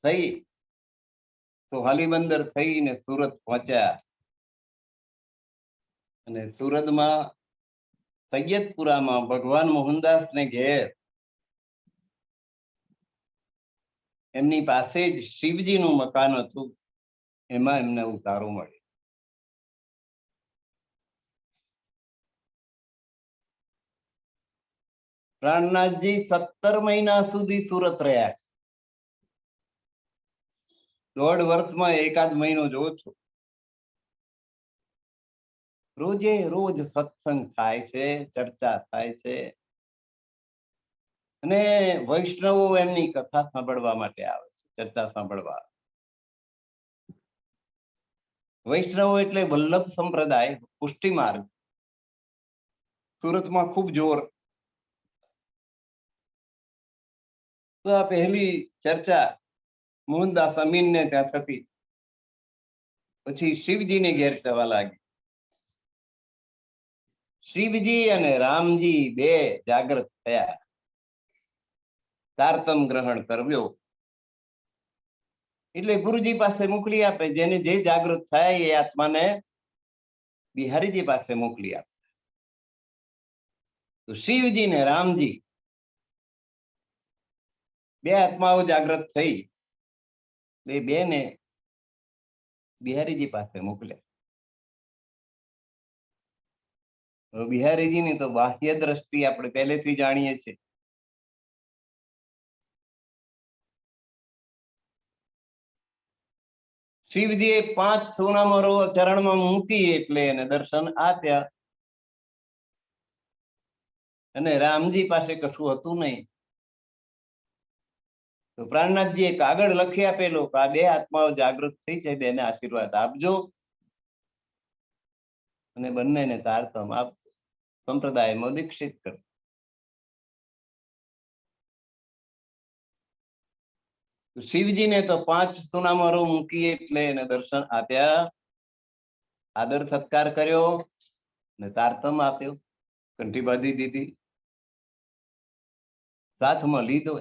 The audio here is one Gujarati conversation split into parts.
થઈ સોહાલી બંદર થઈને સુરત પહોંચ્યા અને સુરતમાં સૈયદપુરામાં ભગવાન મોહનદાસ ને ઘેર એમની પાસે જ શિવજીનું મકાન હતું, એમાં એમને ઉતારો મળ્યો. પ્રાણનાથજી 17 મહિના સુધી સુરત રહ્યા છે. 1.5 વર્ષમાં એકાદ મહિનો જોઉં છું. રોજે રોજ સત્સંગ થાય છે, ચર્ચા થાય છે અને વૈષ્ણવો એમની કથા સાંભળવા માટે આવે છે, ચર્ચા સાંભળવા. વૈષ્ણવો એટલે વલ્લભ સંપ્રદાય, પુષ્ટિ માર્ગ સુરતમાં ખૂબ જોર. તો આ પહેલી ચર્ચા મોહનદાસ અમીનને ત્યાં થતી, પછી શિવજીને ઘેર થવા લાગી. શિવજી અને રામજી બે જાગૃત થયા, તારતમ ગ્રહણ કર્યો. એટલે ગુરુજી પાસે મોકલી આપે, જેને જે જાગૃત થાય એ આત્માને બિહારીજી પાસે મોકલી આપે. તો શિવજી ને રામજી બે આત્માઓ જાગૃત થઈ, એ બે ને બિહારીજી પાસે મોકલ્યા. બિહારીજીની તો બાહ્ય દ્રષ્ટિ આપણે પહેલેથી જાણીએ છીએ. શિવજીએ 5 સોનામરો ચરણમાં મૂકી એટલે એને દર્શન આપ્યા. અને રામજી પાસે કશું હતું નહીં. તો પ્રાણનાથજીએ કાગળ લખી આપેલો કે આ બે આત્માઓ જાગૃત થઈ છે, બેને આશીર્વાદ આપજો અને બંનેને તારતમ આપજો, સંપ્રદાયમાં દીક્ષિત કરો. શિવજીને તો 5 સોનામરો મૂકી એટલે એને દર્શન આપ્યા, આદર સત્કાર કર્યો ને તારતમ આપ્યો, કંઠી બાંધી દીધી, સાથમાં લીધો.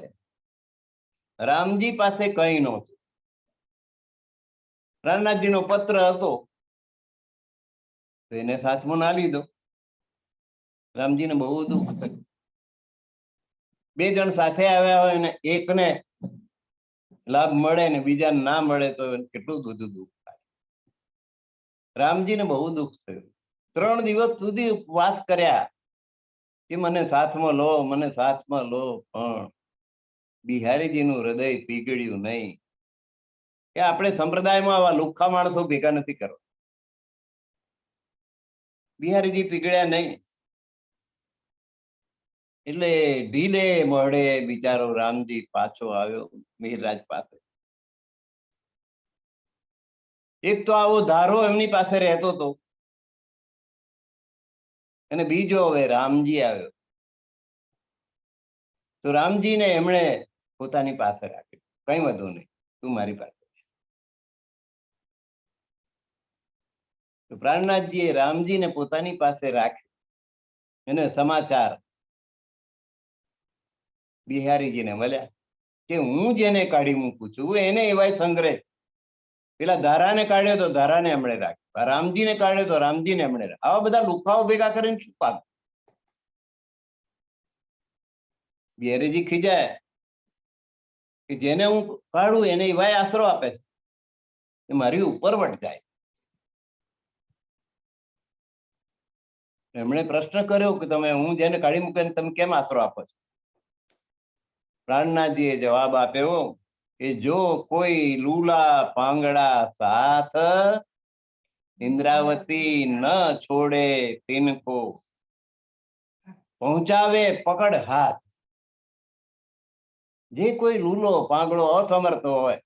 રામજી પાસે કઈ નહોતું. પ્રાણનાથજીનો પત્ર હતો તો એને સાથમાં ના લીધો. રામજીને બહુ દુઃખ થયું. 2 જણ સાથે આવ્યા હોય ને એકને લાભ મળે ને બીજાને ના મળે તો કેટલું બધું દુઃખ થાય. રામજીને બહુ દુઃખ થયું. 3 દિવસ સુધી ઉપવાસ કર્યા કે મને સાથમાં લો, મને સાથમાં લો, પણ બિહારીજીનું હૃદય પીગળ્યું નહીં. કે આપણે સંપ્રદાયમાં આવા લુખ્ખા માણસો ભેગા નથી કરવા. બિહારીજી પીગળ્યા નહીં. એટલે ઢીલે મળે બિચારો રામજી પાછો આવ્યો મિહિરરાજ પાસે. એક તો આવો ધારો એમની પાસે રહેતો હતો અને બીજો હવે રામજી આવ્યો. તો રામજીને એમણે પોતાની પાસે રાખ્યો, કઈ વધુ નહીં, તું મારી પાસે. તો પ્રાણનાથજીએ રામજીને પોતાની પાસે રાખ્યો. એને સમાચાર બિહારીજીને મળ્યા કે હું જેને કાઢી મૂકું છું એને એવાય સંગ્રહ. પેલા ધારાને કાઢ્યો તો ધારાને એમણે રાખ્યો, રામજીને કાઢ્યો તો રામજીને એમણે રાખ્યો. આવા બધા લુખાઓ ભેગા કરીને શું પાક? બિહારીજી ખીજાય કે જેને હું કાઢું એને એવાય આશરો આપે છે, એ મારી ઉપર વટ જાય. એમણે પ્રશ્ન કર્યો કે તમે હું જેને કાઢી મૂકે તમે કેમ આશરો આપો છો? પ્રાણનાથજીએ જવાબ આપ્યો કે જો કોઈ લૂલા પાંગડા સાથ ઇન્દ્રાવતી ન છોડે તિનકો પહોંચાવે પકડ હાથ. જે કોઈ લૂલો પાંગડો અસમર્થ હોય,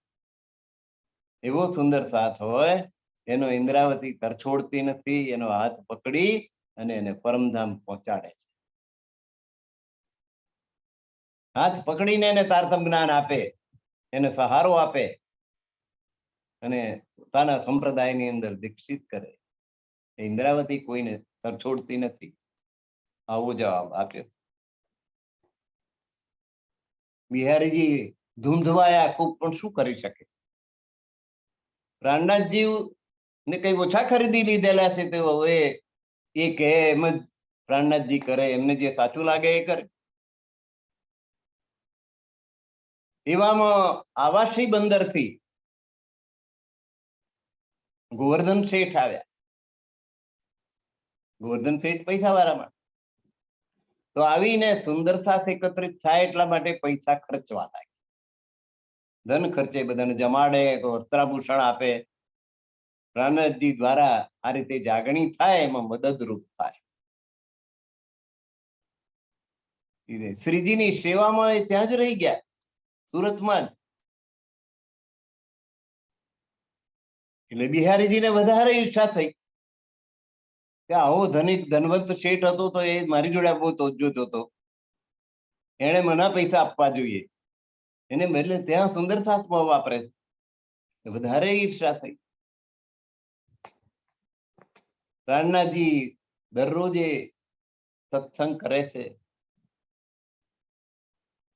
એવો સુંદર સાથ હોય, એનો ઇન્દ્રાવતી કરછોડતી નથી, એનો હાથ પકડી અને એને પરમધામ પહોંચાડે છે. હાથ પકડીને એને તારતમ જ્ઞાન આપે, એને સહારો આપે અને પોતાના સંપ્રદાયની અંદર દીક્ષિત કરે. ઇન્દ્રાવતી કોઈને કરછોડતી નથી. આવો જવાબ આપ્યો. બિહારીજી ધૂંધવાયા ખૂબ, પણ શું કરી શકે? પ્રાણનાથજી ને કઈ ઓછા ખરીદી લીધેલા છે તો હવે એ કે એમ જ પ્રાણનાથજી કરે, એમને જે સાચું લાગે એ કરે. એવામાં આવાસી બંદર થી ગોવર્ધન શેઠ આવ્યા. ગોવર્ધન શેઠ પૈસા વાળામાં, તો આવીને સુંદર સાથ એકત્રિત થાય એટલા માટે પૈસા ખર્ચવા થાય. ધન ખર્ચે, બધાને જમાડે, વસ્ત્રાભૂષણ આપે. પ્રાણનાથજી દ્વારા આ રીતે જાગણી થાય, એમાં મદદરૂપ થાય. શ્રીજીની સેવામાં એ ત્યાં જ રહી ગયા, સુરતમાં જ. એટલે બિહારીજીને વધારે ઈચ્છા થઈ કે આવો ધનિક ધનવંત શેઠ હતો તો એ મારી જોડે આવવો તો જોતો હતો, એને મને પૈસા આપવા જોઈએ, એને બદલે ત્યાં સુંદર સાથમાં વાપરે છે. વધારે ઈર્ષા થઈ. પ્રાણનાથજી દરરોજે સત્સંગ કરે છે.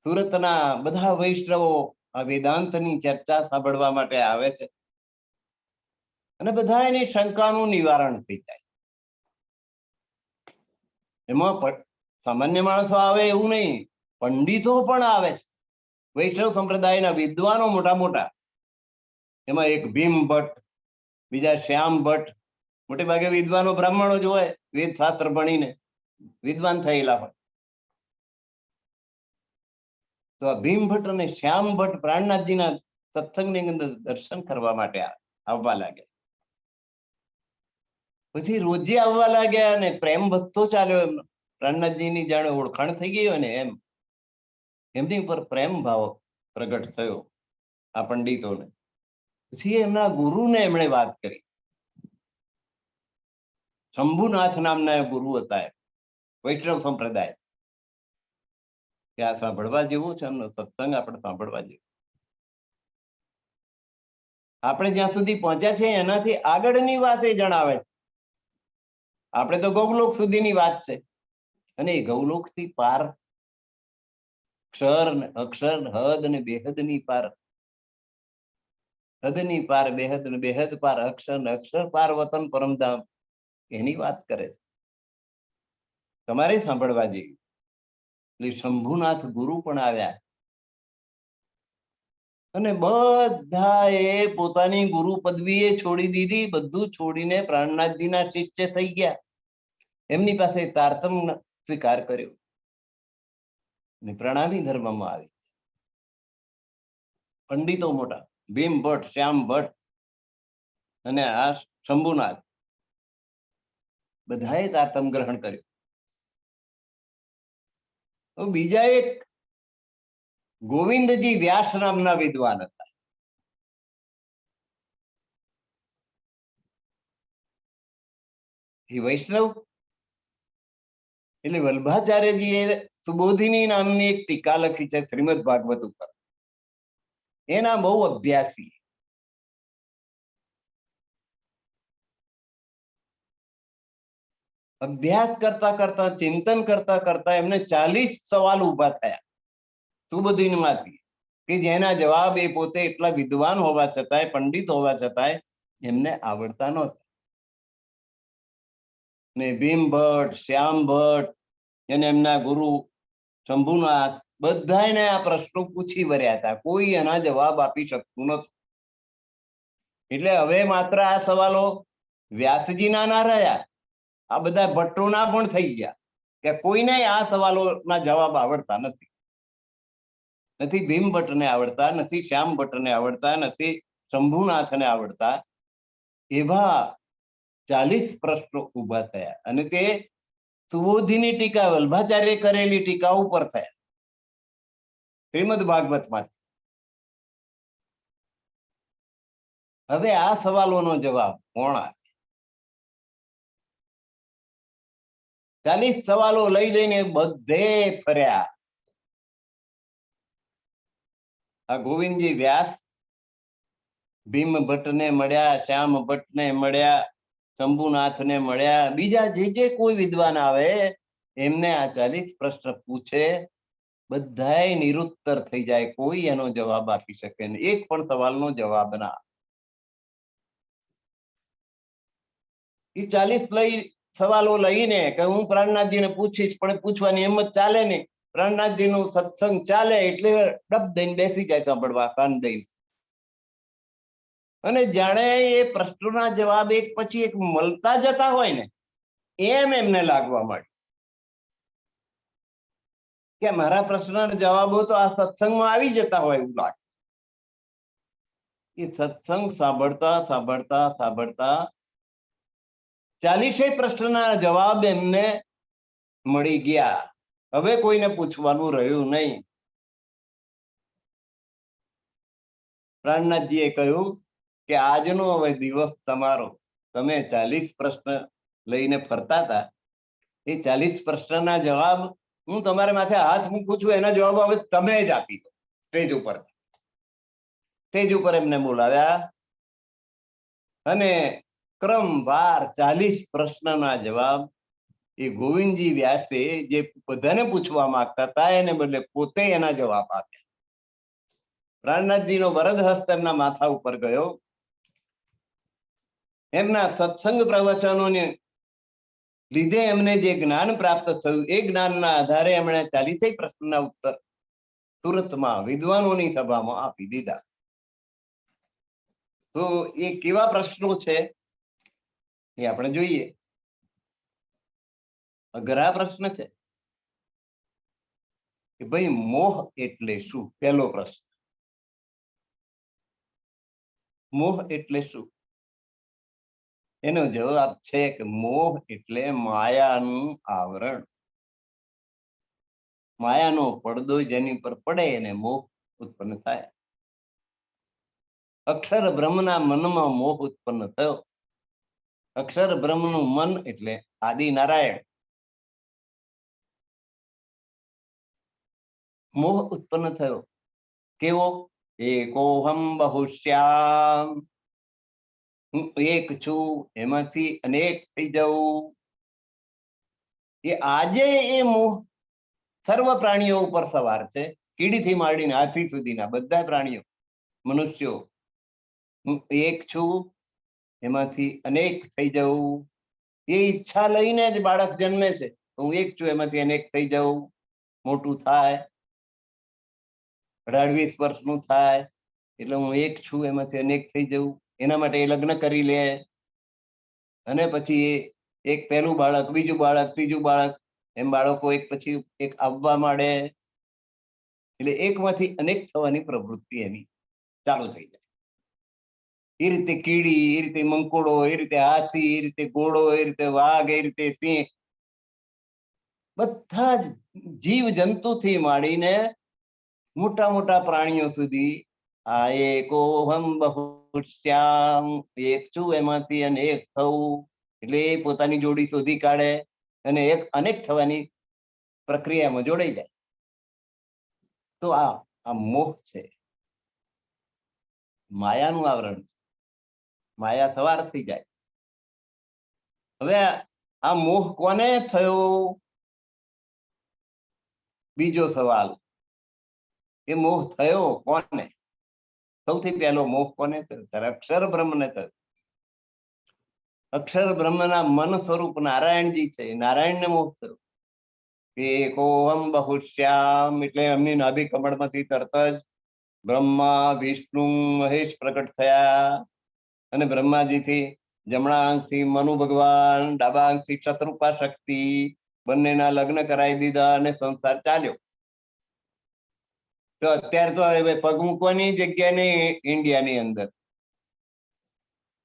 સુરતના બધા વૈષ્ણવો આ વેદાંતની ચર્ચા સાંભળવા માટે આવે છે, અને બધા એની શંકાનું નિવારણ થઈ જાય. એમાં સામાન્ય માણસો આવે એવું નહીં, પંડિતો પણ આવે છે. વૈષ્ણવ સંપ્રદાયના વિદ્વાનો મોટા મોટા, એમાં એક ભીમ ભટ્ટ, બીજા શ્યામ ભટ્ટ, મોટે ભાગે વિદ્વાનો બ્રાહ્મણો જ હોય, વેદ શાસ્ત્ર ભણીને વિદ્વાન થયેલા હોય. તો આ ભીમ ભટ્ટ અને શ્યામ ભટ્ટ પ્રાણનાથજીના સત્સંગની અંદર દર્શન કરવા માટે આવવા લાગ્યા. પછી રોજે આવવા લાગ્યા, અને પ્રેમ વધતો ચાલ્યો એમનો. પ્રાણનાથજીની જાણે ઓળખાણ થઈ ગઈ હોય ને એમ એમની ઉપર પ્રેમ ભાવ પ્રગટ થયો આ પંડિતોને. પછી એમના ગુરુને એમણે વાત કરી. શંભુનાથ નામના ગુરુ હતા, વૈષ્ણવ સંપ્રદાય. કે આ સાંભળવા જેવું છે, એમનો સત્સંગ આપણે સાંભળવા જેવું. આપણે જ્યાં સુધી પહોંચ્યા છે એનાથી આગળની વાત એ જણાવે છે. આપણે તો ગૌલોક સુધીની વાત છે, અને એ ગૌલોક થી પાર ક્ષર, અક્ષર, હદ અને બેહદની પાર, હદની પાર બેહદ, ને બેહદ પાર અક્ષર, ને અક્ષર પાર વતન પરમધામ, એની વાત કરે છે. તમારે સાંભળવા જેવી. એટલે શંભુનાથ ગુરુ પણ આવ્યા, અને બધા એ પોતાની ગુરુ પદવીએ છોડી દીધી, બધું છોડીને પ્રાણનાથજીના શિષ્ય થઈ ગયા. એમની પાસે તારતમ સ્વીકાર કર્યો, અને પ્રણામી ધર્મમાં આવી. પંડિતો મોટા, ભીમ ભટ્ટ, શ્યામ ભટ્ટ અને આ શંભુનાથ, બધાએ તારતમ ગ્રહણ કર્યું. તો બીજા એક ગોવિંદજી વ્યાસ નામના વિદ્વાન હતા. એ વૈષ્ણવ, એટલે વલ્ભાચાર્યજીએ સુબોધિની નામની એક ટીકા લખી છે શ્રીમદ ભાગવત ઉપર. એના બહુ અભ્યાસી. અભ્યાસ કરતા કરતા, ચિંતન કરતા કરતા એમને 40 સવાલ ઉભા થયા સુબોધિનીમાંથી, કે જેના જવાબ એ પોતે એટલા વિદ્વાન હોવા છતાંય, પંડિત હોવા છતાંય એમને આવડતા નહોતા. ને ભીમ ભટ્ટ, શ્યામ ભટ્ટ અને એમના ગુરુ શંભુનાથ, બધાને આ પ્રશ્નો પૂછી વર્યા હતા. કોઈ એના જવાબ આપી શકતું નતું. એટલે હવે માત્ર આ સવાલો વ્યાસજીના ના રહ્યા, આ બધા ભટ્ટોના પણ થઈ ગયા, કે કોઈને આ સવાલોના જવાબ આવડતા નથી. નથી ભીમ ભટ્ટને આવડતા, નથી શ્યામ ભટ્ટને આવડતા, નથી શંભુનાથને આવડતા. એવા 40 પ્રશ્નો ઉભા થયા, અને તે સુબોધિની ટીકા, વલ્ભાચાર્ય કરેલી ટીકા ઉપર થયા, શ્રીમદ ભાગવતમાં. હવે આ સવાલોનો જવાબ કોણ આપે? 40 સવાલો લઈ લઈને બધે ફર્યા. આ ગોવિંદજી વ્યાસ ભીમ ભટ્ટને મળ્યા, શ્યામ ભટ્ટને મળ્યા, શંભુનાથને મળ્યા, બીજા જે કોઈ વિદ્વાન આવે એમને આ 40 પ્રશ્ન પૂછે. બધાય નિરુત્તર થઈ જાય, કોઈ એનો જવાબ આપી શકે નહીં, એક પણ સવાલનો જવાબ ના. એ 40 સવાલો લઈને કે હું પ્રાણનાથજીને પૂછીશ, પણ પૂછવાની હિંમત ચાલે નહીં. પ્રાણનાથજીનું સત્સંગ ચાલે એટલે ડબ દઈને બેસી જાય સાંભળવા, કાન દઈને. અને જાણે એ પ્રશ્નોના જવાબ એક પછી એક મળતા જતા હોય ને એમ એમને લાગવા માંડે કે મારા પ્રશ્નના જવાબો તો આ સત્સંગમાં આવી જતા હોય એવું લાગે. એ સત્સંગ સાંભળતા સાંભળતા સાંભળતા 40 પ્રશ્નના જવાબ એમને મળી ગયા. હવે કોઈને પૂછવાનું રહ્યું નહીં. પ્રાણનાથજીએ કહ્યું કે આજનો હવે દિવસ તમારો. તમે 40 પ્રશ્ન લઈને ફરતા હતા, એ 40 પ્રશ્નના જવાબ હું તમારે માથે હાથ મૂકું છું, એના જવાબ હવે તમે જ આપી દો. સ્ટેજ ઉપર એમને બોલાવ્યા અને ક્રમવાર 40 પ્રશ્નના જવાબ એ ગોવિંદજી વ્યાસે જે બધાને પૂછવા માંગતા હતા એને બદલે પોતે એના જવાબ આપ્યા. પ્રાણનાથજીનો વરદ હસ્ત એમના માથા ઉપર ગયો. એમના સત્સંગ પ્રવચનોને લીધે એમને જે જ્ઞાન પ્રાપ્ત થયું એ જ્ઞાનના આધારે એમણે 40 પ્રશ્નના ઉત્તર સુરતમાં વિદ્વાનોની સભામાં આપી દીધા. તો એ કેવા પ્રશ્નો છે એ આપણે જોઈએ. અઘરા પ્રશ્ન છે કે ભાઈ મોહ એટલે શું? પહેલો પ્રશ્ન, મોહ એટલે શું? એનો જવાબ છે કે મોહ એટલે માયાનું આવરણ, માયાનો પડદો જેની પર પડે એને મોહ ઉત્પન્ન થાય. અક્ષર બ્રહ્મના મનમાં મોહ ઉત્પન્ન થયો. અક્ષર બ્રહ્મનું મન એટલે આદિ નારાયણ. મોહ ઉત્પન્ન થયો કેવો? એકોહમ બહુશ્યામ, હું એક છું એમાંથી અનેક થઈ જવું. એ આજે એ મોહ સર્વ પ્રાણીઓ ઉપર સવાર છે, કીડીથી માંડીને હાથી સુધીના બધા પ્રાણીઓ, મનુષ્યો. હું એક છું એમાંથી અનેક થઈ જવું. એ ઈચ્છા લઈને જ બાળક જન્મે છે, હું એક છું એમાંથી અનેક થઈ જવું. મોટું થાય 18-20 વર્ષનું થાય એટલે હું એક છું એમાંથી અનેક થઈ જવું. એના માટે એ લગ્ન કરી લે અને પછી એક પહેલું બાળક, બીજું બાળક, ત્રીજું બાળક, એમ બાળકો એક પછી એક આવવા માંડે. એટલે એકમાંથી અનેક થવાની પ્રવૃત્તિ એની ચાલુ થઈ જાય. એ રીતે કીડી, એ રીતે મંકોડો, એ રીતે હાથી, એ રીતે ઘોડો, એ રીતે વાઘ, એ રીતે સિંહ, બધા જ જીવ જંતુથી માંડીને મોટા મોટા પ્રાણીઓ સુધી આ એકોહમ બહુશ્યામ, એક છું એમાંથી અનેક થવું. એટલે એ પોતાની જોડી શોધી કાઢે અને એક અનેક થવાની પ્રક્રિયામાં જોડાઈ જાય. તો આ મોહ છે, માયાનું આવરણ છે. માયા સવાર થઈ જાય. હવે આ મોહ કોને થયો? બીજો સવાલ, એ મોહ થયો કોને? સૌથી પહેલો મોહ કોને થયો? ત્યારે અક્ષર બ્રહ્મને થયો. અક્ષર બ્રહ્મના મન સ્વરૂપ નારાયણજી છે, નારાયણને મોહ થયો. એકોહમ બહુશ્યામ એટલે એમની નાભી કમળમાંથી તરત જ બ્રહ્મા, વિષ્ણુ, મહેશ પ્રકટ થયા. અને બ્રહ્માજીથી જમણા આંખથી મનુ ભગવાન, ડાબા આંખથી શત્રુપા શક્તિ, બંનેના લગ્ન કરાવી દીધા અને સંસાર ચાલ્યો. તો અત્યારે તો હવે પગ મૂકવાની જગ્યા નહીં ઇન્ડિયાની અંદર.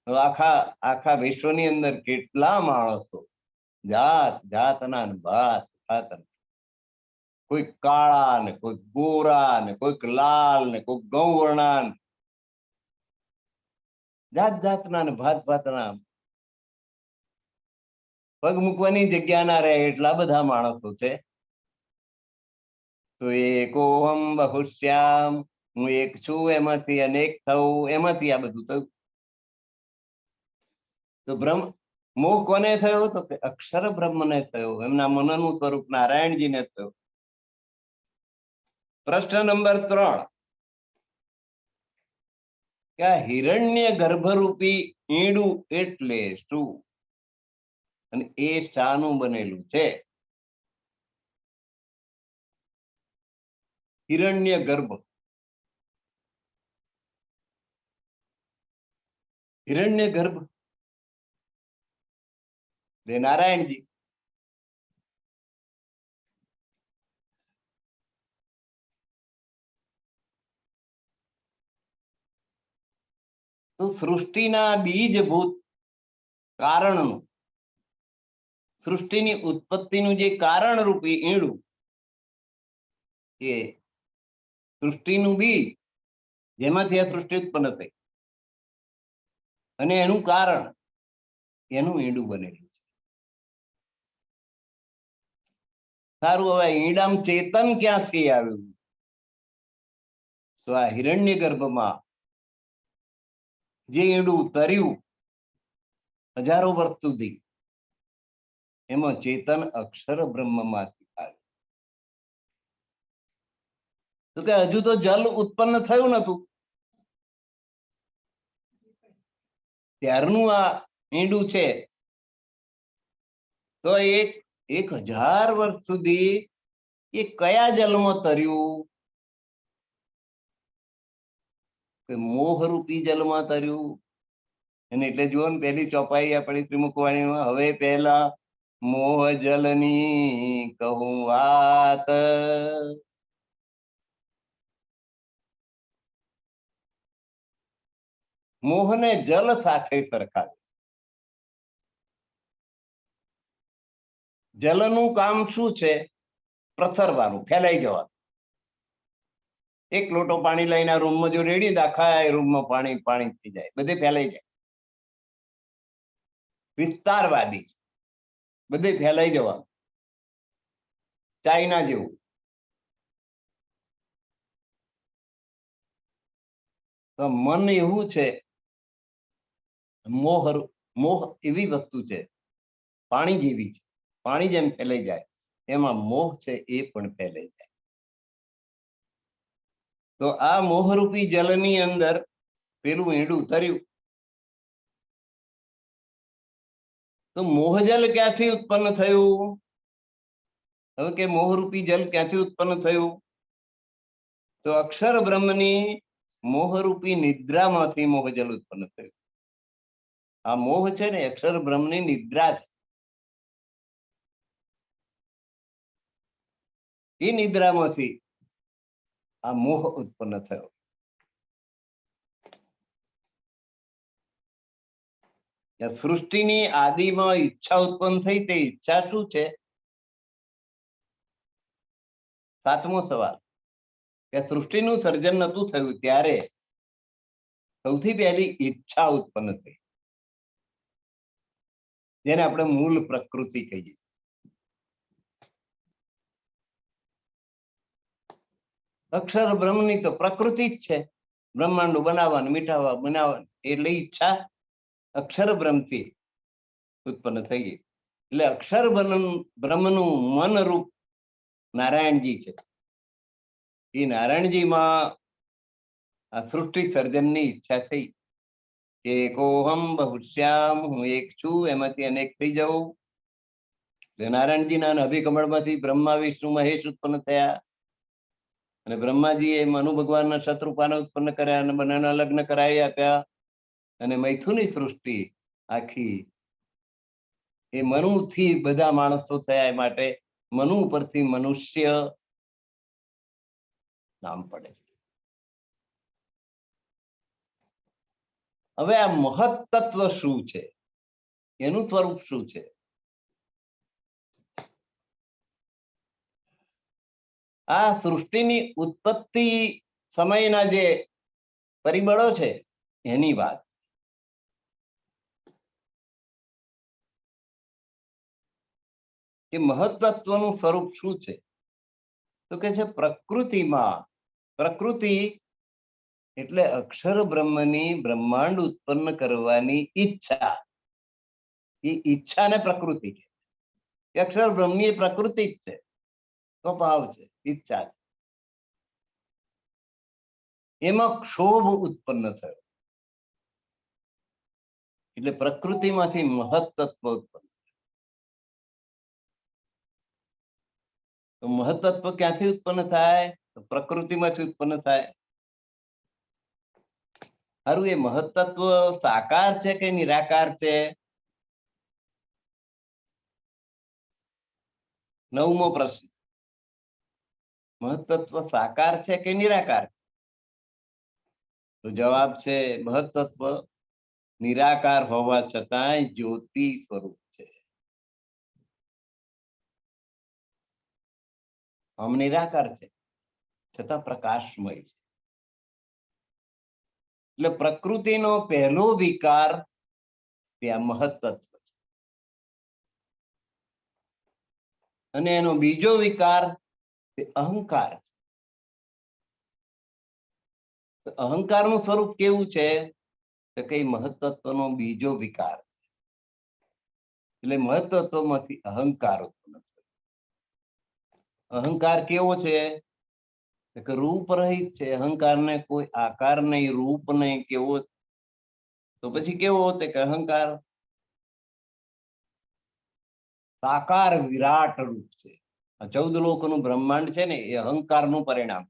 આખા વિશ્વની અંદર કેટલા માણસો, જાત જાતના ભાત ભાત, કોઈ કાળા ને કોઈ ગોરા ને કોઈક લાલ ને કોઈક ગૌવર્ણા, જાત જાતના ને ભાત ભાતના, પગ મૂકવાની જગ્યા ના રહે એટલા બધા માણસો છે. તો એકોહમ બહુશ્યામ, હું એક છું એમાંથી અનેક થવું, એમાંથી આ બધું થયું. તો મોહ કોને થયો? તો કે અક્ષર બ્રહ્મને થયો, એમના મનનું સ્વરૂપ નારાયણજીને થયો. પ્રશ્ન નંબર 3 કે આ હિરણ્ય ગર્ભરૂપી ઈંડું એટલે શું અને એ શાનું બનેલું છે? હિરણ્ય ગર્ભ, હિરણ્ય ગર્ભ એટલે નારાયણજી. તો સૃષ્ટિના બીજભૂત કારણનું, સૃષ્ટિની ઉત્પત્તિનું જે કારણ રૂપી ઈંડું, એ સૃષ્ટિનું બીજ જેમાંથી આ સૃષ્ટિ ઉત્પન્ન થઈ અને એનું કારણ એનું ઈંડું બનેલું છે. સારું, હવે ઈંડામાં ચેતન ક્યાંથી આવ્યું? તો આ હિરણ્ય ગર્ભમાં જે ઈંડું તર્યું હજારો વર્ષ સુધી, એમાં ચેતન અક્ષર બ્રહ્મમાંથી આવ્યું. તો કે હજુ તો જલ ઉત્પન્ન થયું નતું, ત્યારનું આ ઈંડું છે. તો 1000 વર્ષ સુધી એ કયા જલમાં તર્યું? કે મોહરૂપી જલમાં તર્યું. અને એટલે જુઓ ને, પહેલી ચોપાઈ આપણી ત્રિમુખવાણીમાં, હવે પહેલા મોહ જલની કહું વાત. મોહને જલ સાથે સરખાવે. જલનું કામ શું છે? પ્રસરવાનું, ફેલાઈ જવાનું. એક લોટો પાણી લઈને આ રૂમમાં જો રેડી દે, આખા રૂમમાં પાણી પાણી થઈ જાય, બધે ફેલાઈ જાય. વિસ્તારવાદી, બધે ફેલાઈ જવાનું, ચાઇના જેવું. તો મન એવું છે, મોહ એવી વસ્તુ છે, પાણી જેવી છે. પાણી જેમ ફેલાઈ જાય એમાં મોહ છે એ પણ ફેલાઈ જાય. તો આ મોહરૂપી જલની અંદર પેલું ઈંડું તર્યું. તો મોહજલ ક્યાંથી ઉત્પન્ન થયું? હવે કે મોહરૂપી જલ ક્યાંથી ઉત્પન્ન થયું? તો અક્ષર બ્રહ્મની મોહરૂપી નિદ્રામાંથી મોહજલ ઉત્પન્ન થયું. આ મોહ છે ને, અક્ષર બ્રહ્મની નિદ્રા છે. એ નિદ્રામાંથી આ મોહ ઉત્પન્ન થયો. સૃષ્ટિની આદિમાં ઈચ્છા ઉત્પન્ન થઈ. તે ઈચ્છા શું છે? 7મો સવાલ, કે સૃષ્ટિનું સર્જન નતું થયું ત્યારે સૌથી પહેલી ઈચ્છા ઉત્પન્ન થઈ, જેને આપણે મૂળ પ્રકૃતિ કહીએ. અક્ષર બ્રહ્મની તો પ્રકૃતિ જ છે, બ્રહ્માંડો બનાવવાનું, મીઠાવા બનાવવાનું. એટલે ઈચ્છા અક્ષર બ્રહ્મથી ઉત્પન્ન થઈ. એટલે અક્ષર બ્રહ્મનું મન રૂપ નારાયણજી છે. એ નારાયણજીમાં આ સૃષ્ટિ સર્જનની ઈચ્છા થઈ કે એકોહમ બહુશ્યામ, હું એક છું, એમાંથી અનેક થઈ જવું. એટલે નારાયણજીના અભિકમળમાંથી બ્રહ્મા વિષ્ણુ મહેશ ઉત્પન્ન થયા. અને બ્રહ્માજીએ મનુ ભગવાનના શત્રુપાને ઉત્પન્ન કર્યા અને બંનેના લગ્ન કરાવી આપ્યા. અને મૈથુની સૃષ્ટિ આખી એ મનુથી બધા માણસો થયા. એ માટે મનુ ઉપરથી મનુષ્ય નામ પડે. હવે આ મહત તત્વ શું છે? એનું સ્વરૂપ શું છે? આ સૃષ્ટિની ઉત્પત્તિ સમયના જે પરિબળો છે એની વાત. એ મહત્વનું સ્વરૂપ શું છે? તો કે છે પ્રકૃતિમાં. પ્રકૃતિ એટલે અક્ષર બ્રહ્મની બ્રહ્માંડ ઉત્પન્ન કરવાની ઈચ્છા. એ ઈચ્છાને પ્રકૃતિ કે. અક્ષર બ્રહ્મની પ્રકૃતિ જ છે, સ્વભાવ છે, ઈચ્છા છે. એમાં ક્ષોભ ઉત્પન્ન થયો, એટલે પ્રકૃતિમાંથી મહત્તત્વ ઉત્પન્ન. તો મહત્તત્વ ક્યાંથી ઉત્પન્ન થાય? તો પ્રકૃતિમાંથી ઉત્પન્ન થાય. સારું, એ મહત્તત્વ સાકાર છે કે નિરાકાર છે? નવમો પ્રશ્ન, મહત્તત્વ સાકાર છે કે નિરાકાર? તો જવાબ છે મહત્તત્વ નિરાકાર હોવા છતાંય જ્યોતિ સ્વરૂપ છે. આમ નિરાકાર છે છતાં પ્રકાશમય છે. એટલે પ્રકૃતિનો પહેલો વિકાર ત્યાં મહત્તત્વ છે, અને એનો બીજો વિકાર તે અહંકાર છે. અહંકારનું સ્વરૂપ કેવું છે? તો કઈ મહત્તત્વનો બીજો વિકાર, એટલે મહત્તત્વમાંથી અહંકાર ઉત્પન્ન થયો. અહંકાર કેવો છે? કે રૂપ રહિત છે. અહંકારને કોઈ આકાર નહીં, રૂપ નહીં. કેવો? તો પછી કેવો? કે અહંકાર સાકાર વિરાટ રૂપ છે. આ 14 લોકોનું બ્રહ્માંડ છે ને, એ અહંકારનું પરિણામ.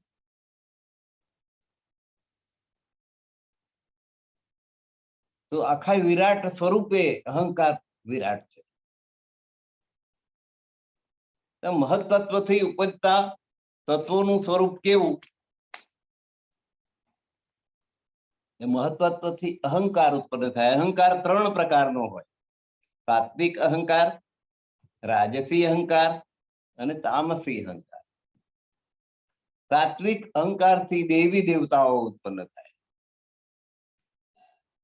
તો આખા વિરાટ સ્વરૂપે અહંકાર વિરાટ છે. મહત્તત્વથી ઉપજતા તત્વોનું સ્વરૂપ કેવું? મહત્તત્વથી અહંકાર ઉત્પન્ન થાય. અહંકાર 3 પ્રકારનો હોય: સાત્વિક અહંકાર, રાજસી અહંકાર અને તામસી અહંકાર. સાત્વિક અહંકારથી દેવી દેવતાઓ ઉત્પન્ન થાય.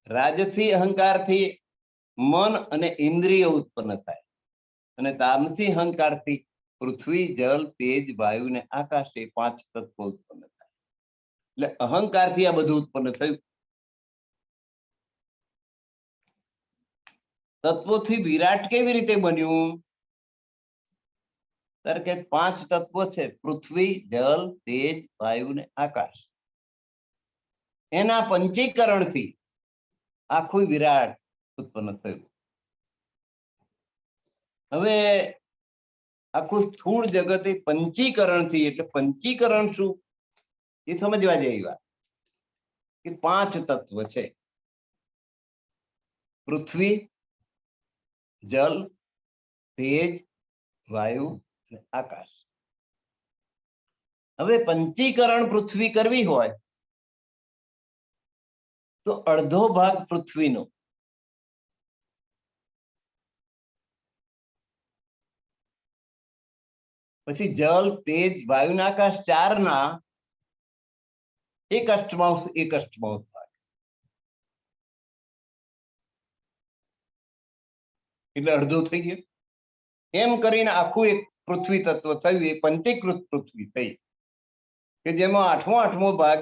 રાજસી અહંકારથી મન અને ઇન્દ્રિયો ઉત્પન્ન થાય, અને તામસી અહંકારથી પૃથ્વી, જલ, તેજ, વાયુ ને આકાશ, એ 5 તત્વો ઉત્પન્ન થાય. એટલે અહંકારથી આ બધું ઉત્પન્ન થયું. તત્વોથી વિરાટ કેવી રીતે બન્યું? ત્યારે કે 5 તત્વો છે: પૃથ્વી, જલ, તેજ, વાયુ ને આકાશ. એના પંચીકરણથી આખું વિરાટ ઉત્પન્ન થયું. હવે આખું સ્થૂળ જગત એ પંચીકરણથી, એટલે પંચીકરણ શું એ સમજવા જેવી વાત. કે 5 તત્વ છે: પૃથ્વી, જલ, તેજ, વાયુ અને આકાશ. હવે પંચીકરણ પૃથ્વી કરવી હોય તો અડધો ભાગ પૃથ્વીનો, પછી જલ, તેજ, વાયુ ને આકાશ 4 ના 1/8 1/8 ભાગ, એટલે અડધું થઈ ગયું. એમ કરીને આખું એક પૃથ્વી તત્વ થયું. એ પંચીકૃત પૃથ્વી થઈ, કે જેમાં 8મો ભાગ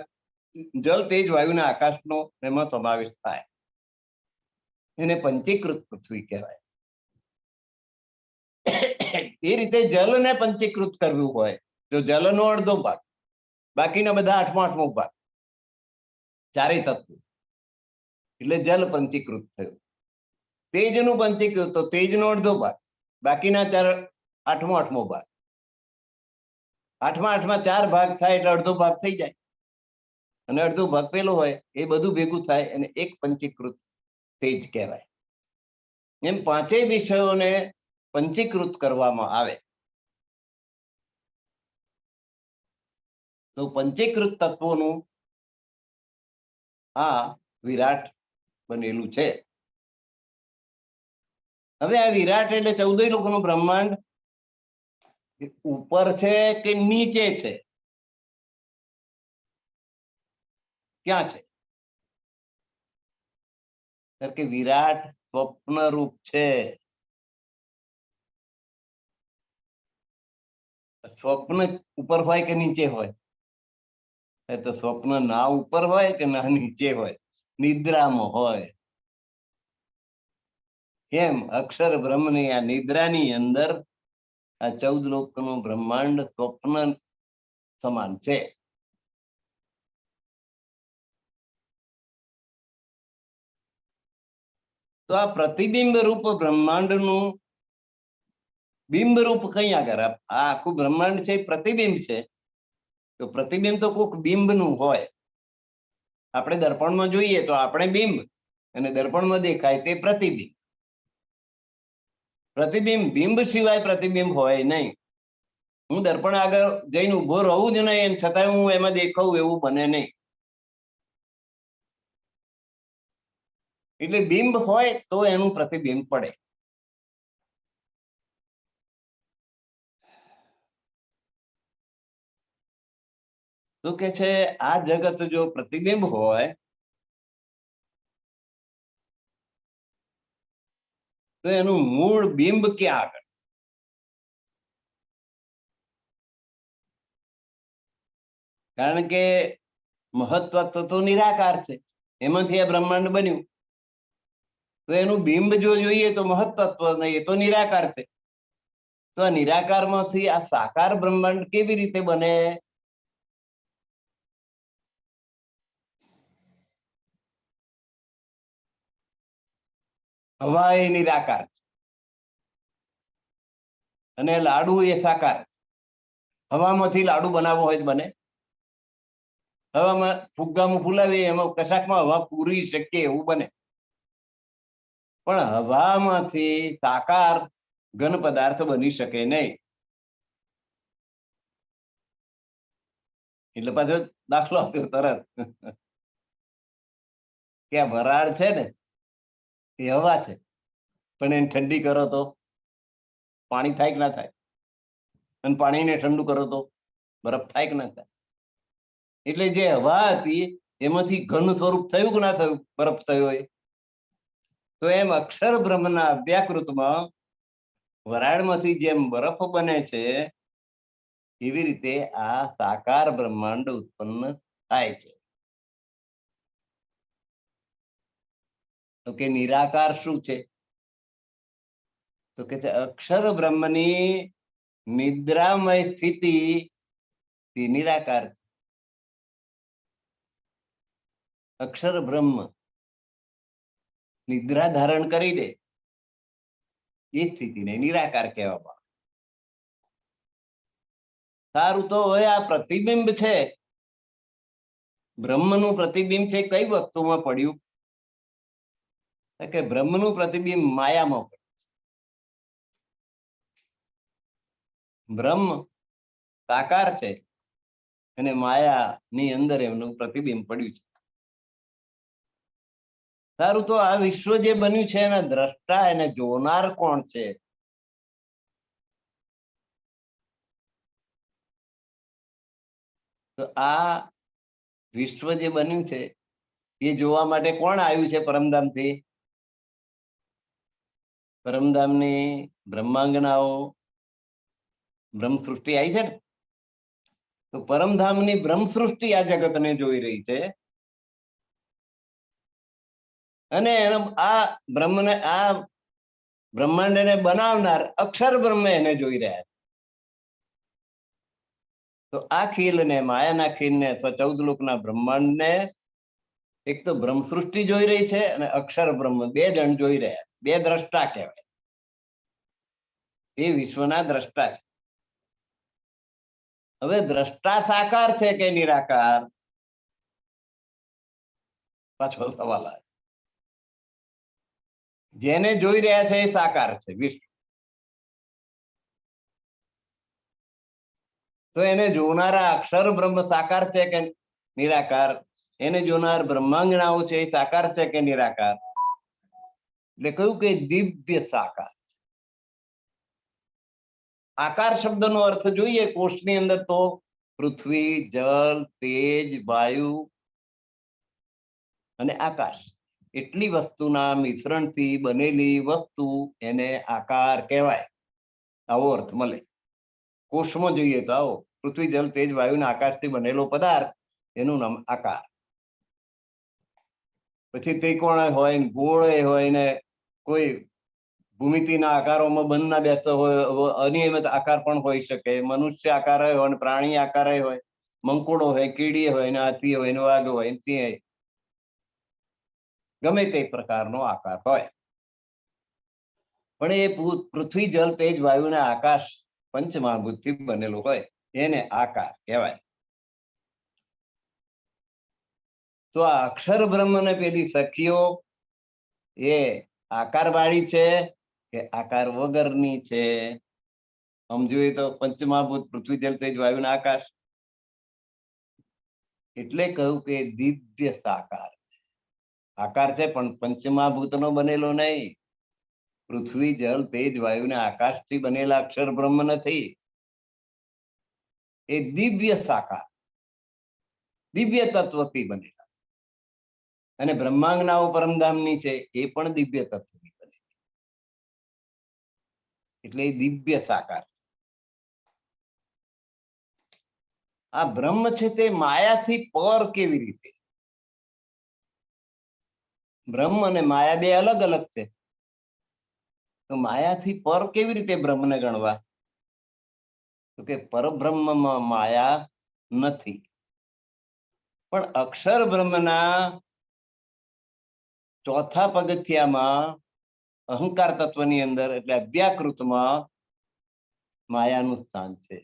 જલ, તેજ, વાયુ ને આકાશનો એમાં સમાવેશ થાય. એને પંચીકૃત પૃથ્વી કહેવાય. એ રીતે જલને પંચીકૃત કરવું હોય તો જલનો અડધો ભાગ, બાકીના બધા 8મો ભાગ, 4 તત્વો, એટલે જલ પંચીકૃત થયું. તેજનું પંચીકૃત તો તેજનો અડધો ભાગ, બાકીના 8મો ભાગ. 8માં 4 ભાગ થાય એટલે અડધો ભાગ થઈ જાય, અને અડધો ભાગ પેલો હોય. એ બધું ભેગું થાય અને એક પંચીકૃત તેજ કહેવાય. એમ 5 વિષયોને પંચીકૃત કરવામાં આવે તો પંચીકૃત તત્વોનું આ વિરાટ બનેલું છે. હવે આ વિરાટ એટલે 14 લોકોનું બ્રહ્માંડ ઉપર છે કે નીચે છે? ક્યાં છે? કે વિરાટ સ્વપ્ન રૂપ છે. સ્વપ્ન ઉપર હોય કે નીચે હોય? તો સ્વપ્ન ના ઉપર હોય કે ના નીચે હોય? નિદ્રામાં હોય. કેમ? અક્ષર બ્રહ્મની આ નિદ્રાની અંદર આ 14 લોકોનું બ્રહ્માંડ સ્વપ્ન સમાન છે. તો આ પ્રતિબિંબ રૂપ બ્રહ્માંડનું બિંબ રૂપ કઈ આગળ? આ આખું બ્રહ્માંડ છે એ પ્રતિબિંબ છે. તો પ્રતિબિંબ તો કોઈક બિંબનું હોય. આપણે દર્પણમાં જોઈએ તો આપણે બિંબ, અને દર્પણમાં દેખાય તે પ્રતિબિંબ. પ્રતિબિંબ બિંબ સિવાય પ્રતિબિંબ હોય નહીં. હું દર્પણ આગળ જઈને ઉભો રહું જ નહીં, છતાંય હું એમાં દેખાવું એવું બને નહીં. એટલે બિંબ હોય તો એનું પ્રતિબિંબ પડે. તો કે છે આ જગત જો પ્રતિબિંબ હોય તો એનું મૂળ બિંબ ક્યાં આગળ? કારણ કે મહત્વ તો નિરાકાર છે, એમાંથી આ બ્રહ્માંડ બન્યું. તો એનું બિંબ જો જોઈએ તો મહત્તત્વ નહીં, એ તો નિરાકાર છે. તો આ નિરાકારમાંથી આ સાકાર બ્રહ્માંડ કેવી રીતે બને? હવા એ નિરાકાર છે અને લાડુ એ સાકાર. હવામાંથી લાડુ બનાવવો હોય તો બને? હવામાં ફુગ્ગામાં ફૂલાવીએ એમાં કશાકમાં હવા પૂરી શકીએ એવું બને. પણ હવામાંથી સાકાર ઘન પદાર્થ બની શકે નહીં. એટલે પાછો દાખલો આપ્યો તરત કે આ વરાળ છે ને એ હવા છે, પણ એને ઠંડી કરો તો પાણી થાય કે ના થાય? અને પાણીને ઠંડુ કરો તો બરફ થાય કે ના થાય? એટલે જે હવા હતી એમાંથી ઘન સ્વરૂપ થયું કે ના થયું? બરફ થયો હોય. તો એમ અક્ષર બ્રહ્મના અવ્યાકૃતમાં વરાળમાંથી જેમ બરફ બને છે એવી રીતે આ સાકાર બ્રહ્માંડ ઉત્પન્ન થાય છે. તો કે નિરાકાર શું છે? તો કે છે અક્ષર બ્રહ્મની નિદ્રામય સ્થિતિ તે નિરાકાર છે. અક્ષર બ્રહ્મ નિદ્રા ધારણ કરી દે એ સ્થિતિને નિરાકાર કહેવામાં. સારું, તો હવે આ પ્રતિબિંબ છે, બ્રહ્મનું પ્રતિબિંબ છે, કઈ વસ્તુમાં પડ્યું? કે બ્રહ્મનું પ્રતિબિંબ માયામાં પડ્યું. બ્રહ્મ સાકાર છે અને માયાની અંદર એમનું પ્રતિબિંબ પડ્યું છે. સારું, તો આ વિશ્વ જે બન્યું છે એના દ્રષ્ટા એને જોનાર કોણ છે? તો આ વિશ્વ જે બન્યું છે એ જોવા માટે કોણ આવ્યું છે પરમધામથી? પરમધામની બ્રહ્માંગનાઓ બ્રહ્મ સૃષ્ટિ આવી છે ને, તો પરમધામની બ્રહ્મ સૃષ્ટિ આ જગતને જોઈ રહી છે અને આ બ્રહ્મને આ બ્રહ્માંડને બનાવનાર અક્ષર બ્રહ્મ એને જોઈ રહ્યા છે. તો આ ખીલને, માયાના ખીલને અથવા 14 લોકના બ્રહ્માંડને એક તો બ્રહ્મ સૃષ્ટિ જોઈ રહી છે અને અક્ષર બ્રહ્મ, બે જણ જોઈ રહ્યા, બે દ્રષ્ટા કહેવાય. એ વિશ્વના દ્રષ્ટા છે. હવે દ્રષ્ટા સાકાર છે કે નિરાકાર? પાછો સવાલ આવે. જેને જોઈ રહ્યા છે એ સાકાર છે વિશ્વ, તો એને જોનારા અક્ષર બ્રહ્મ સાકાર છે કે નિરાકાર? એને જોનાર બ્રહ્માંગનાઓ છે એ સાકાર છે કે નિરાકાર? એટલે કહ્યું કે દિવ્ય સાકાર. આકાર શબ્દનો અર્થ જોઈએ કોષની અંદર તો પૃથ્વી, જળ, તેજ, વાયુ અને આકાશ, એટલી વસ્તુના મિશ્રણથી બનેલી વસ્તુ એને આકાર કહેવાય. આવો અર્થ મળે. કોષમાં જોઈએ તો આવો પૃથ્વી, જળ, તેજ, વાયુના આકાશથી બનેલો પદાર્થ એનું નામ આકાર. પછી ત્રિકોણ હોય, ગોળ હોય ને કોઈ ભૂમિતિના આકારોમાં બંધ ના બેસતો હોય, અનિયમિત આકાર પણ હોઈ શકે. મનુષ્ય આકાર હોય અને પ્રાણી આકાર હોય, મંકોડો હોય, કીડી હોય ને હાથી હોય ને વાઘ હોય, સિંહ હોય, ગમે તે પ્રકારનો આકાર હોય. પણ એ પૃથ્વી જલ તેજ વાયુ ને આકાશ પંચમહાભૂત થી બનેલું હોય એને આકાર કહેવાય. તો આ અક્ષર બ્રહ્મ ને પેલી સખીઓ એ આકાર વાળી છે કે આકાર વગરની છે? આમ જોઈએ તો પંચમહાભૂત પૃથ્વી જલ તેજ વાયુ ને આકાશ, એટલે કહ્યું કે દિવ્ય સાકાર. આકાર છે પણ પંચમહાભૂત નો બનેલો નહીં. પૃથ્વી જલ તેજ વાયુ ને આકાશ થી બનેલા અક્ષર બ્રહ્મ નથી. એ દિવ્ય સાકાર, દિવ્ય તત્વથી બનેલા. અને બ્રહ્માંગનાઓ પરમધામની છે એ પણ દિવ્ય તત્વથી બનેલી, એટલે એ દિવ્ય સાકાર. આ બ્રહ્મ છે તે માયાથી પર કેવી રીતે? બ્રહ્મ અને માયા બે અલગ અલગ છે. તો માયાથી પર કેવી રીતે બ્રહ્મને ગણવા? તો કે પરબ્રહ્મમાં માયા નથી, પણ અક્ષર બ્રહ્મના ચોથા પગથિયામાં અહંકાર તત્વની અંદર એટલે અવ્યાકૃતમાં માયાનું સ્થાન છે,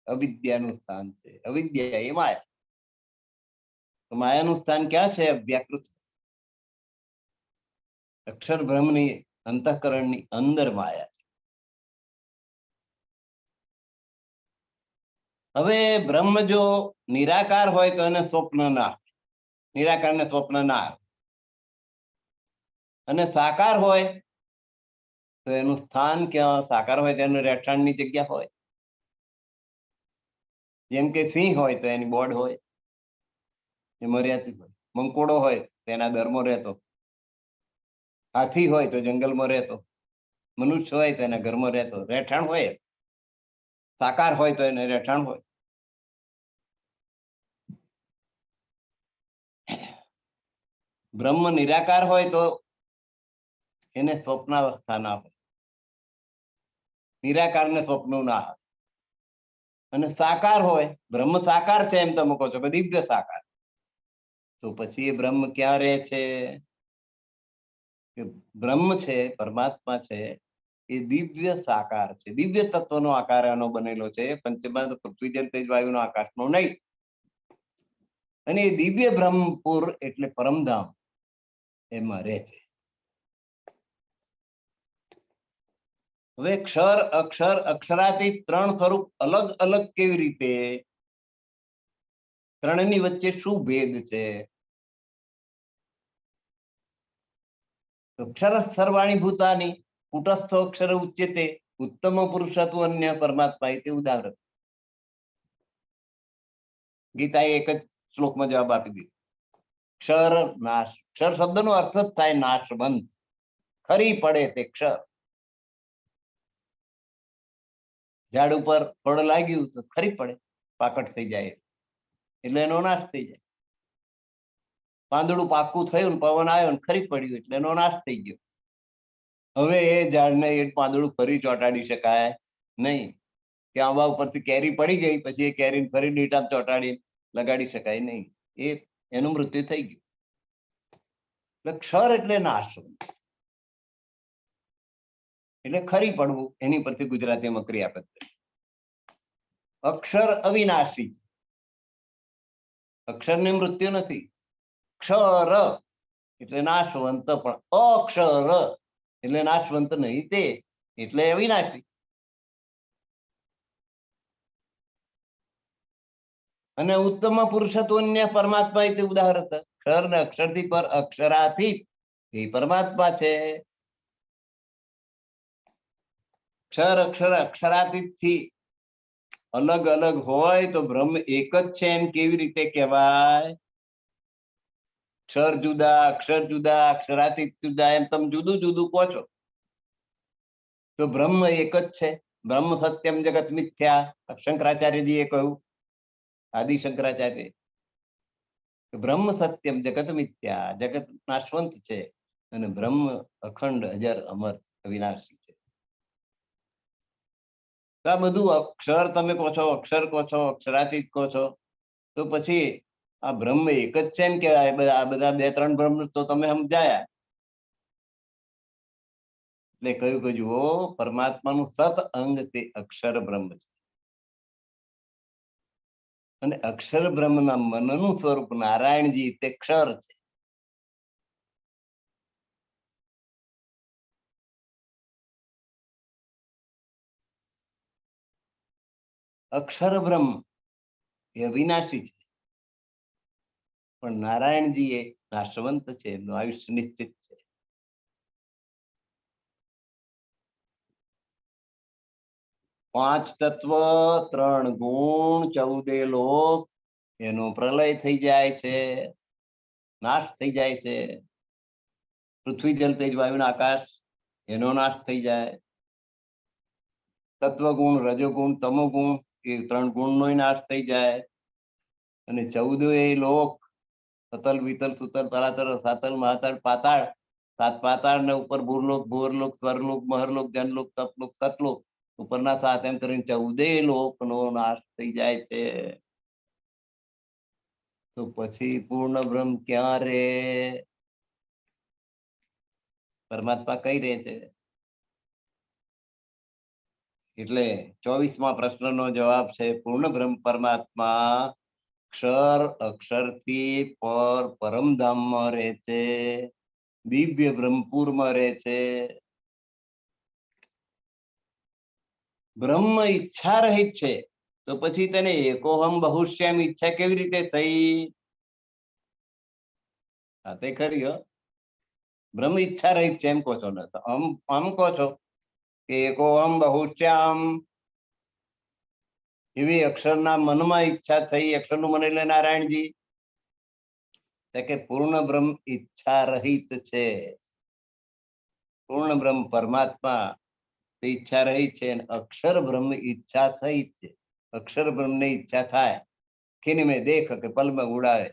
અવિદ્યાનું સ્થાન છે. અવિદ્યા એ માયા. તો માયાનું સ્થાન ક્યાં છે? અવ્યાકૃત. અક્ષર બ્રહ્મની અંતઃકરણની અંદર માયા. હવે બ્રહ્મ જો નિરાકાર હોય તો એને સ્વપ્ન ના, નિરાકાર ને સ્વપ્ન ના આવે. અને સાકાર હોય તો એનું સ્થાન ક્યાં? સાકાર હોય તો એનું રહેઠાણની જગ્યા હોય. જેમ કે સિંહ હોય તો એની બોર્ડ હોય, એમાં રહેતું હોય. મંકોડો હોય તો એના દરમાં રહેતો. હાથી હોય તો જંગલમાં રહેતો. મનુષ્ય હોય તો એના ઘરમાં રહેતો. રહેઠાણ હોય. સાકાર હોય તો એને રહેઠાણ હોય. બ્રહ્મ નિરાકાર હોય તો એને સ્વપ્નાવસ્થા ના હોય, નિરાકાર ને સ્વપ્નો ના હોય. અને સાકાર હોય, બ્રહ્મ સાકાર છે એમ તમે કહો છો, દિવ્ય સાકાર, તો પછી એ બ્રહ્મ ક્યાં રહે છે? બ્રહ્મ છે, પરમાત્મા છે, એ દિવ્ય સાકાર છે. દિવ્ય તત્વનો આકાર એનો બનેલો છે, પંચમહાભૂત પૃથ્વી જલ તેજ વાયુનો આકાશનો નહીં. અને એ દિવ્ય બ્રહ્મપુર એટલે પરમધામ એમાં રહે છે. હવે ક્ષર અક્ષર અક્ષરાતી ત્રણ સ્વરૂપ અલગ અલગ કેવી રીતે? ત્રણની વચ્ચે શું ભેદ છે? અક્ષર સર્વાણી ભૂતાની કુટસ્થ અક્ષર ઉચ્યતે ઉત્તમ પુરુષત્વ અન્ય પરમાત્મા તે ઉદાહરણ. ગીતાએ એક જ શ્લોકમાં જવાબ આપી દીધો. ક્ષર નાશ. ક્ષર શબ્દનો અર્થ જ થાય નાશવંત. ખરી પડે તે ક્ષર. ઝાડ ઉપર ફળ લાગ્યું તો ખરી પડે, પાકટ થઈ જાય એટલે એનો નાશ થઈ જાય. પાંદડું પાકું થયું, પવન આવ્યો ને ખરી પડ્યું એટલે એનો નાશ થઈ ગયો. હવે એ ઝાડને એ પાંદડું ફરી ચોંટાડી શકાય નહીં. કે આંબા ઉપરથી કેરી પડી ગઈ પછી એ કેરી ફરી ડીટા ચોંટાડી લગાડી શકાય નહીં. એ એનું મૃત્યુ થઈ ગયું. એટલે ક્ષર એટલે નાશ, એટલે ખરી પડવું. એની પરથી ગુજરાતીમાં ક્રિયાપદ. અક્ષર અવિનાશી, અક્ષરને મૃત્યુ નથી. ક્ષર એટલે નાશવંત, પણ અક્ષર એટલે નાશવંત નહીં તે, એટલે અવિનાશી. અને ઉત્તમ પુરુષત્વન્ય પરમાત્મા એ ઉદાહરણ. ક્ષર ને અક્ષરથી પર અક્ષરાથી એ પરમાત્મા છે. ક્ષર અક્ષર અક્ષરાતીત થી અલગ અલગ હોય તો બ્રહ્મ એક જ છે એમ કેવી રીતે કહેવાય? ક્ષર જુદા, અક્ષર જુદા, અક્ષરાતીત જુદા, એમ તમે જુદું જુદું કહો છો, તો બ્રહ્મ એક જ છે. બ્રહ્મ સત્યમ જગત મિથ્યા, શંકરાચાર્યજીએ કહ્યું, આદિ શંકરાચાર્ય. બ્રહ્મ સત્યમ જગત મિથ્યા, જગત નાશવંત છે અને બ્રહ્મ અખંડ અજર અમર અવિનાશી છે. આ બધું અક્ષર તમે કહો છો, અક્ષર કહો છો, અક્ષરાતીત કહો છો, તો પછી આ બ્રહ્મ એક જ છે એમ કહેવાય? આ બધા બે ત્રણ બ્રહ્મ તો તમે સમજાયા. એટલે કહ્યું કે જુઓ, પરમાત્માનું સત અંગ તે અક્ષર બ્રહ્મ છે, અને અક્ષર બ્રહ્મના મનનું સ્વરૂપ નારાયણજી તે ક્ષર છે. અક્ષર બ્રહ્મ એ અવિનાશી છે, પણ નારાયણજી એ નાશવંત છે, એમનું આયુષ્ય નિશ્ચિત છે. પાંચ તત્વ, 3 ગુણ, 14 લોક, એનો પ્રલય થઈ જાય છે, નાશ થઈ જાય છે. પૃથ્વી, જલ, તેજ, વાયુ, આકાશ, એનો નાશ થઈ જાય. તત્વગુણ, રજોગુણ, તમોગુણ, એ 3 ગુણનો નાશ થઈ જાય. અને 14 લોક, સતલ, વિતલ, સુતલ, તલાતલ, સાતલ, મહાતલ, પાતાળ, 7 પાતાળ ને ઉપર ભૂરલોક, ભુવરલોક, સ્વરલોક, મહરલોક, જનલોક, તપલોક, સતલોક, ઉપરના 7, એમ કરીને 14 લોકનો નાશ થઈ જાય છે. તો પછી પૂર્ણ બ્રહ્મ ક્યાં રે? પરમાત્મા કઈ રહે છે? એટલે 24મા પ્રશ્નનો જવાબ છે, પૂર્ણ બ્રહ્મ પરમાત્મા ક્ષર અક્ષરથી પર પરમધામમાં રહે છે, દિવ્ય બ્રહ્મપુરમાં રહે છે. બ્રહ્મ ઈચ્છા રહિત છે, તો પછી તેને એકોહમ બહુશ્યામ ઈચ્છા કેવી રીતે થઈ? હા, તે ખરી હો. બ્રહ્મ ઈચ્છા રહિત છે એમ કહો છો ને, તો આમ કહો છો કે એકોહમ બહુશ્યામ, એવી અક્ષરના મનમાં ઈચ્છા થઈ. અક્ષરનું મન એટલે નારાયણજી. કે પૂર્ણ બ્રહ્મ ઈચ્છા રહિત છે. પૂર્ણ બ્રહ્મ પરમાત્મા ઈચ્છા રહી છે, અને અક્ષર બ્રહ્મ ઈચ્છા થઈ છે. અક્ષર બ્રહ્મ ને ઈચ્છા થાય, ખીન મેં દેખ કે પલ में ઉડાવે.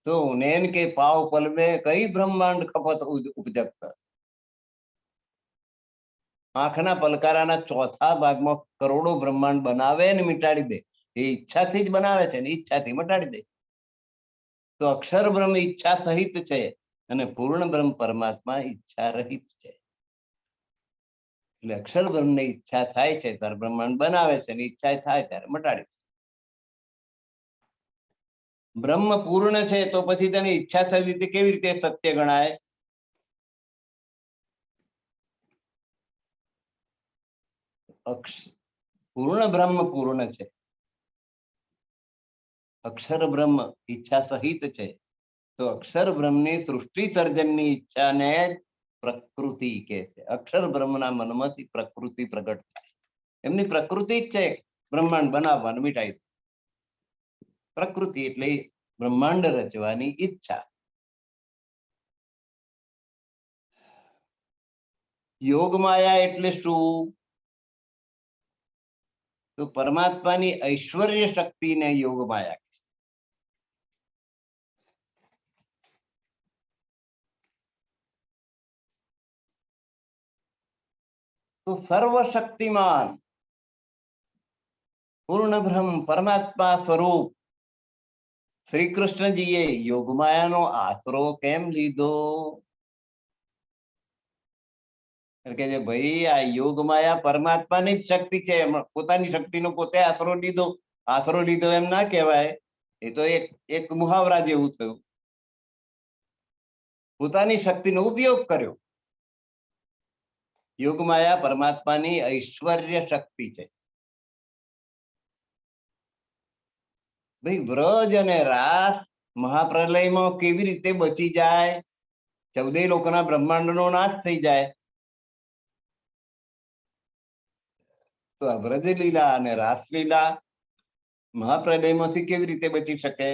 તો નैन के पाव पल में कई ब्रह्मांड खपत उपजत. આંખના પલકારાના ચોથા ભાગમાં કરોડો બ્રહ્માંડ બનાવે ને મિટાડી દે. એ ઈચ્છાથી જ બનાવે છે ને ઈચ્છાથી મટાડી દે. તો અક્ષર બ્રહ્મ ઈચ્છા સહિત છે, અને પૂર્ણ બ્રહ્મ પરમાત્મા ઈચ્છા રહિત છે. એટલે અક્ષર બ્રહ્મને ઈચ્છા થાય છે ત્યારે બ્રહ્માંડ બનાવે છે, ને ઈચ્છા થાય ત્યારે મટાડે છે. બ્રહ્મ પૂર્ણ છે, તો પછી તેની ઈચ્છા થઈ રીતે કેવી રીતે સત્ય ગણાય? પૂર્ણ બ્રહ્મ પૂર્ણ છે, અક્ષર બ્રહ્મ ઈચ્છા સહિત છે, તો અક્ષર બ્રહ્મની સૃષ્ટિ સર્જનની ઈચ્છાને પ્રકૃતિ કે છે. અક્ષર બ્રહ્મના મનમાંથી પ્રકૃતિ પ્રગટ થાય. એમની પ્રકૃતિ જ છે બ્રહ્માંડ બનાવવાનું, મિટાઈ. પ્રકૃતિ એટલે બ્રહ્માંડ રચવાની ઈચ્છા. યોગ માયા એટલે શું? તો પરમાત્માની ઐશ્વર્ય શક્તિને યોગ માયા. તો સર્વશક્તિમાન પૂર્ણ બ્રહ્મ પરમાત્મા સ્વરૂપ શ્રી કૃષ્ણજીએ યોગમાયાનો આશરો કેમ લીધો? કે જે ભાઈ આ યોગમાયા પરમાત્માની જ શક્તિ છે, પોતાની શક્તિનો પોતે આશરો લીધો. આશરો લીધો એમ ના કહેવાય, એ તો એક મુહાવરા જેવું થયું. પોતાની શક્તિનો ઉપયોગ કર્યો. યોગમાયા પરમાત્માની ઐશ્વર્ય શક્તિ છે. ભાઈ વ્રજ અને રાસ મહાપ્રલયમાં કેવી રીતે બચી જાય? 14 લોકોના બ્રહ્માંડનો નાશ થઈ જાય. તો આ વ્રજ લીલા અને રાસલીલા મહાપ્રલયમાંથી કેવી રીતે બચી શકે?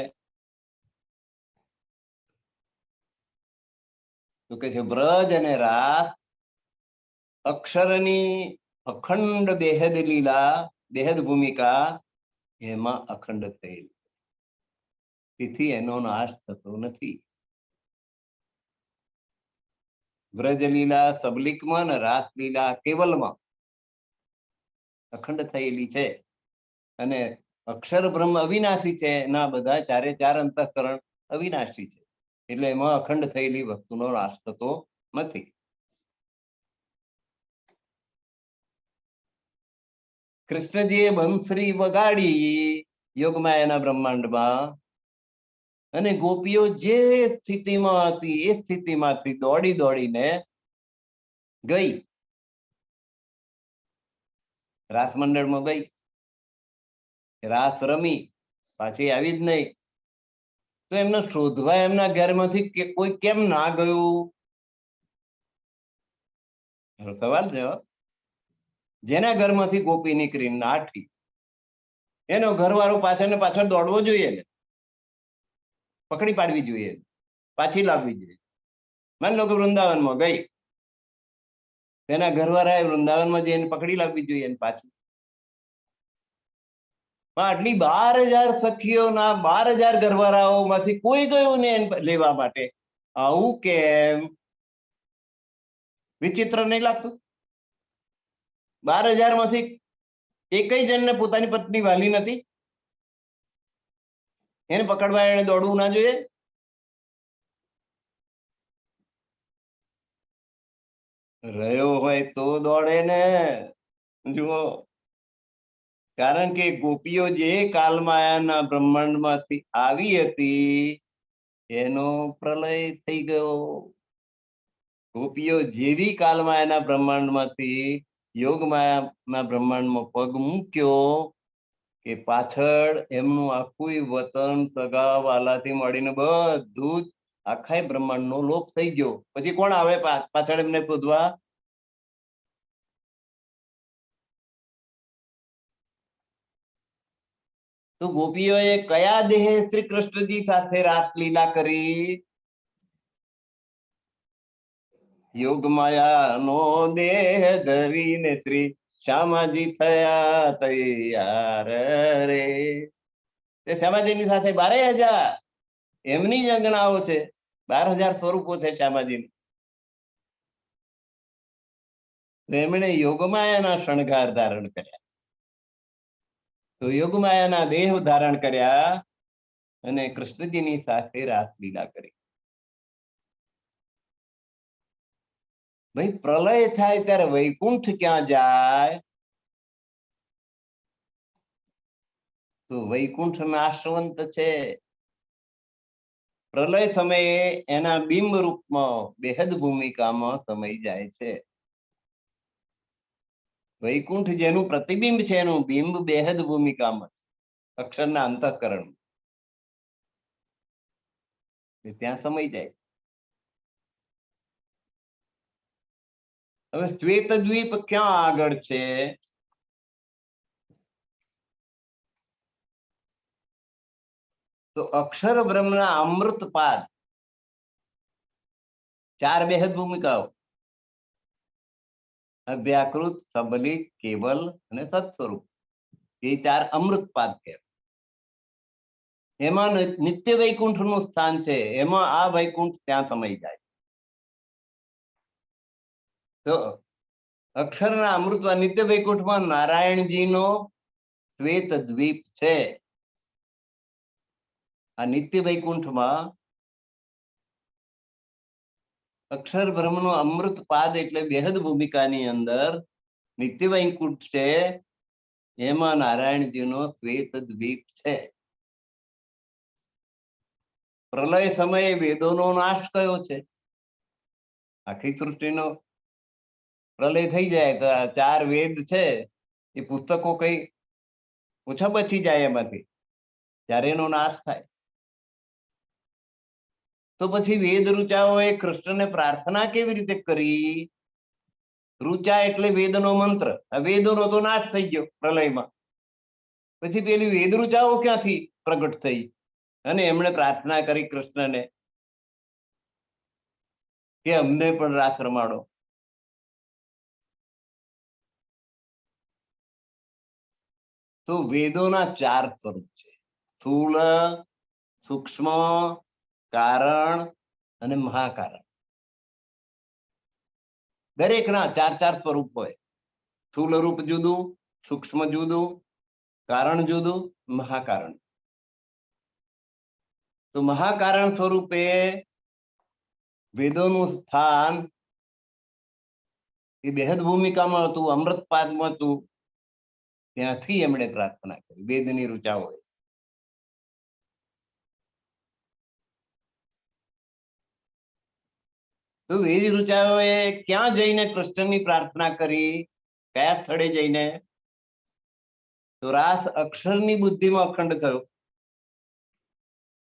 તો કે છે વ્રજ અને રાસ અક્ષરની અખંડ બેહદ લીલા, બેહદ ભૂમિકા એમાં અખંડ થયેલી, તેથી એનો નાશ થતો નથી. વ્રજ લીલા સબલિકમાં અને રાસ લીલા કેવલમાં અખંડ થયેલી છે, અને અક્ષર બ્રહ્મ અવિનાશી છે. ના બધા 4 અંતઃકરણ અવિનાશી છે. એટલે એમાં અખંડ થયેલી વસ્તુનો નાશ થતો નથી. કૃષ્ણજીએ બંસરી વગાડી યોગમાયાના બ્રહ્માંડમાં, અને ગોપીઓ જે સ્થિતિમાં હતી એ સ્થિતિમાંથી દોડી દોડીને ગઈ, રાસ મંડળમાં ગઈ, રાસ રમી, પાછી આવી જ નહીં. તો એમને શોધવા એમના ઘરમાંથી કોઈ કેમ ના ગયું? સવાલ છે. જેના ઘરમાંથી ગોપી નીકળી નાઠી, એનો ઘરવાળો પાછળ ને પાછળ દોડવો જોઈએ ને, પકડી પાડવી જોઈએ, પાછી લાવવી જોઈએ. માની લો કે વૃંદાવનમાં ગઈ, તેના ઘરવાળાએ વૃંદાવનમાં જઈને પકડી લાવવી જોઈએ પાછી. આટલી 12,000 સખીઓના 12,000 ઘરવાળાઓમાંથી કોઈ ગયું ને લેવા માટે. આવું કેમ? વિચિત્ર નહીં લાગતું? 12,000 માંથી એકય જણને પોતાની પત્ની વાલી નથી? એને પકડવા એને દોડવું ના જોઈએ? રહ્યો હોય તો દોડે ને. જુઓ, કારણ કે ગોપીઓ જે કાલમાયાના બ્રહ્માંડમાંથી આવી હતી એનો પ્રલય થઈ ગયો. ગોપીઓ જેવી કાલમાયાના બ્રહ્માંડમાંથી યોગમાયાના બ્રહ્માંડમાં પગ મૂક્યો કે પાછળ એમનું આખું વતન, સગા વાલાથી મળીને બધું જ આખા બ્રહ્માંડનો લોપ થઈ ગયો. પછી કોણ આવે પાછળ એમને શોધવા? તો ગોપીઓએ કયા દેહે શ્રી કૃષ્ણજી સાથે રાસલીલા કરી? યોગમાયાનો દેહ ધરીને શ્રી શ્યામાજી થયા તૈયાર રે. તે શ્યામાજીની સાથે 12,000 એમની જ અંગણાઓ છે, 12,000 સ્વરૂપો છે શ્યામાજીની. એમણે યોગમાયાના શણગાર ધારણ કર્યા, તો યોગમાયાના દેહ ધારણ કર્યા અને કૃષ્ણજીની સાથે રાસલીલા કરી. ભાઈ, પ્રલય થાય ત્યારે વૈકુંઠ ક્યાં જાય? તો વૈકુંઠ નાશવંત છે. પ્રલય સમયે એના બિંબ રૂપમાં બેહદ ભૂમિકામાં સમય જાય છે. વૈકુંઠ જેનું પ્રતિબિંબ છે એનું બિંબ બેહદ ભૂમિકામાં છે, અક્ષરના અંતઃકરણ, ત્યાં સમય જાય. હવે શ્વેત દ્વીપ ક્યાં આગળ છે? તો અક્ષર બ્રહ્મના અમૃતપાદ, 4 બેહદ ભૂમિકાઓ, અભ્યાકૃત, સબલિત, કેવલ અને સત્સ્વરૂપ, એ 4 અમૃતપાદ કહેવાય. એમાં નિત્ય વૈકુંઠ નું સ્થાન છે, એમાં આ વૈકુંઠ ત્યાં સમય જાય. તો અક્ષરના અમૃતમાં નિત્ય વૈકુંઠમાં નારાયણજીનો શ્વેત દ્વીપ છે. આ નિત્ય વૈકુંઠમાં અક્ષર બ્રહ્મનો અમૃત પાદ એટલે બેહદ ભૂમિકાની અંદર નિત્ય વૈકુંઠ છે, એમાં નારાયણજીનો શ્વેત દ્વીપ છે. પ્રલય સમયે વેદોનો નાશ કયો છે? આખી સૃષ્ટિનો પ્રલય થઈ જાય તો 4 વેદ છે એ પુસ્તકો કઈ ઓછા બચી જાય એમાંથી, ત્યારે એનો નાશ થાય. તો પછી વેદ ઋચાઓએ કૃષ્ણને પ્રાર્થના કેવી રીતે કરી? ઋચા એટલે વેદનો મંત્ર, આ વેદોનો તો નાશ થઈ ગયો પ્રલયમાં. પછી પેલી વેદ ઋચાઓ ક્યાંથી પ્રગટ થઈ? અને એમણે પ્રાર્થના કરી કૃષ્ણને કે અમને પણ રાસ રમાડો. તો વેદોના 4 સ્વરૂપ છે, સ્થૂળ, સૂક્ષ્મ, કારણ અને મહાકારણ. દરેકના 4 સ્વરૂપ હોય. સ્થૂળ રૂપ જુદું, સૂક્ષ્મ જુદું, કારણ જુદું, મહાકારણ. તો મહાકારણ સ્વરૂપે વેદોનું સ્થાન એ બેહદ ભૂમિકામાં હતું, અમૃતપાદમાં હતું. ત્યાંથી એમણે પ્રાર્થના કરી વેદની ઋચાઓએ. તો વેદ ઋચાઓએ ક્યાં જઈને કૃષ્ણની પ્રાર્થના કરી? કયા સ્થળે જઈને? તો રાસ અક્ષરની બુદ્ધિમાં અખંડ થયો,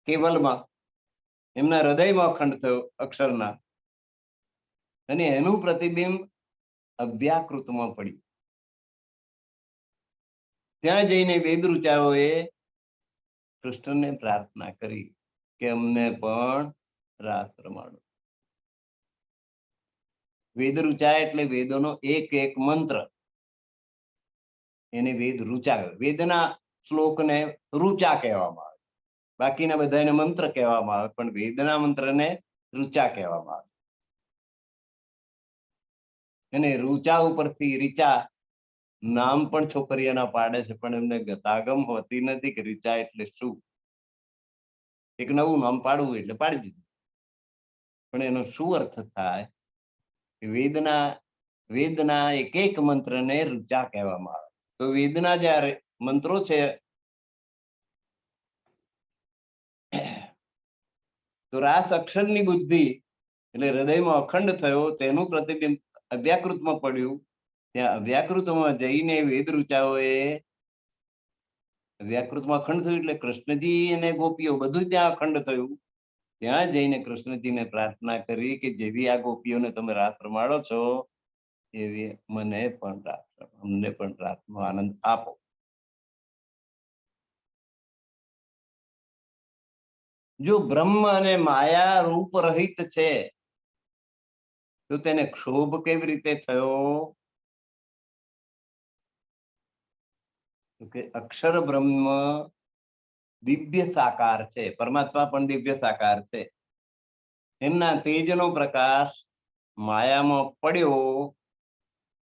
કેવલમાં, એમના હૃદયમાં અખંડ થયો અક્ષરના, અને એનું પ્રતિબિંબ અવ્યાકૃતમાં પડ્યું. ત્યાં જઈને વેદ ઋચાઓએ કૃષ્ણને પ્રાર્થના કરી કે અમને પણ રાસ રમાડો. વેદ ઋચા એટલે વેદોનો એક એક મંત્ર, એને વેદ ઋચા. વેદના શ્લોકને ઋચા કહેવામાં આવે, બાકીના બધાને મંત્ર કહેવામાં આવે, પણ વેદના મંત્રને ઋચા કહેવામાં આવે. અને ઋચા ઉપરથી રીચા નામ પણ છોકરીઓના પાડે છે, પણ એમને ગતાગમ હોતી નથી કે રીચા એટલે શું. એક નવું નામ પાડવું એટલે પાડી દીધું, પણ એનો શું અર્થ થાય? વેદના એક એક મંત્રને ઋચા કહેવામાં આવે. તો વેદના જે મંત્રો છે, તો રાસ અક્ષરની બુદ્ધિ એટલે હૃદયમાં અખંડ થયો, તેનું પ્રતિબિંબ અવ્યાકૃતમાં પડ્યું. ત્યાં અવ્યાકૃતમાં જઈને વેદ ઋચાઓએ, વ્યાકૃતમાં અખંડ થયું એટલે કૃષ્ણજી અને ગોપીઓ બધું ત્યાં અખંડ થયું. ત્યાં જઈને કૃષ્ણજીને પ્રાર્થના કરી કે જેવી આ ગોપીઓને તમે રાસ રમાડો છો, એવી મને પણ રાસ, અમને પણ રાસનો આનંદ આપો. જો બ્રહ્મ અને માયા રૂપ રહિત છે, તો તેને ક્ષોભ કેવી રીતે થયો? કે અક્ષર બ્રહ્મ દિવ્ય સાકાર છે, પરમાત્મા પણ દિવ્ય સાકાર છે. એમના તેજનો પ્રકાશ માયામાં પડ્યો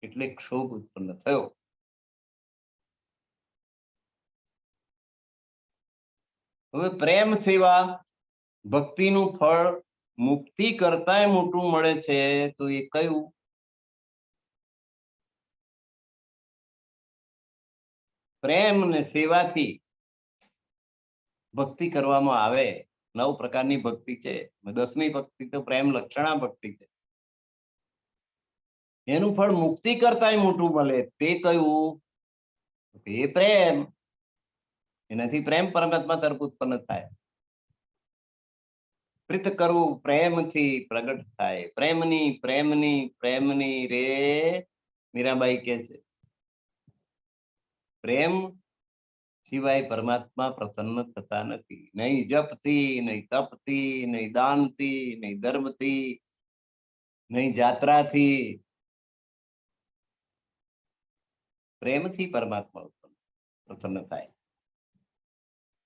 એટલે ક્ષોભ ઉત્પન્ન થયો. હવે પ્રેમ સેવા ભક્તિનું ફળ મુક્તિ કરતાંય મોટું મળે છે, તો એ કયું? પ્રેમ ને સેવાથી ભક્તિ કરવામાં આવે. 9 પ્રકારની ભક્તિ છે, 10મી ભક્તિ તો પ્રેમ લક્ષણા ભક્તિ છે. એનું ફળ મુક્તિ કરતાંય મોટું મળે, તે કયું? એ પ્રેમ. એનાથી પ્રેમ પરમાત્મા તરફ ઉત્પન્ન થાય. પ્રીત કરવું પ્રેમથી પ્રગટ થાય. પ્રેમની પ્રેમની પ્રેમની રે, મીરાબાઈ કે છે. પ્રેમ સિવાય પરમાત્મા પ્રસન્ન થતા નથી. નહીં જપથી, નહીં તપથી, નહીં દાનથી, નહીં ધર્મથી, નહીં જાત્રાથી. પ્રેમથી પરમાત્મા પ્રસન્ન થાય.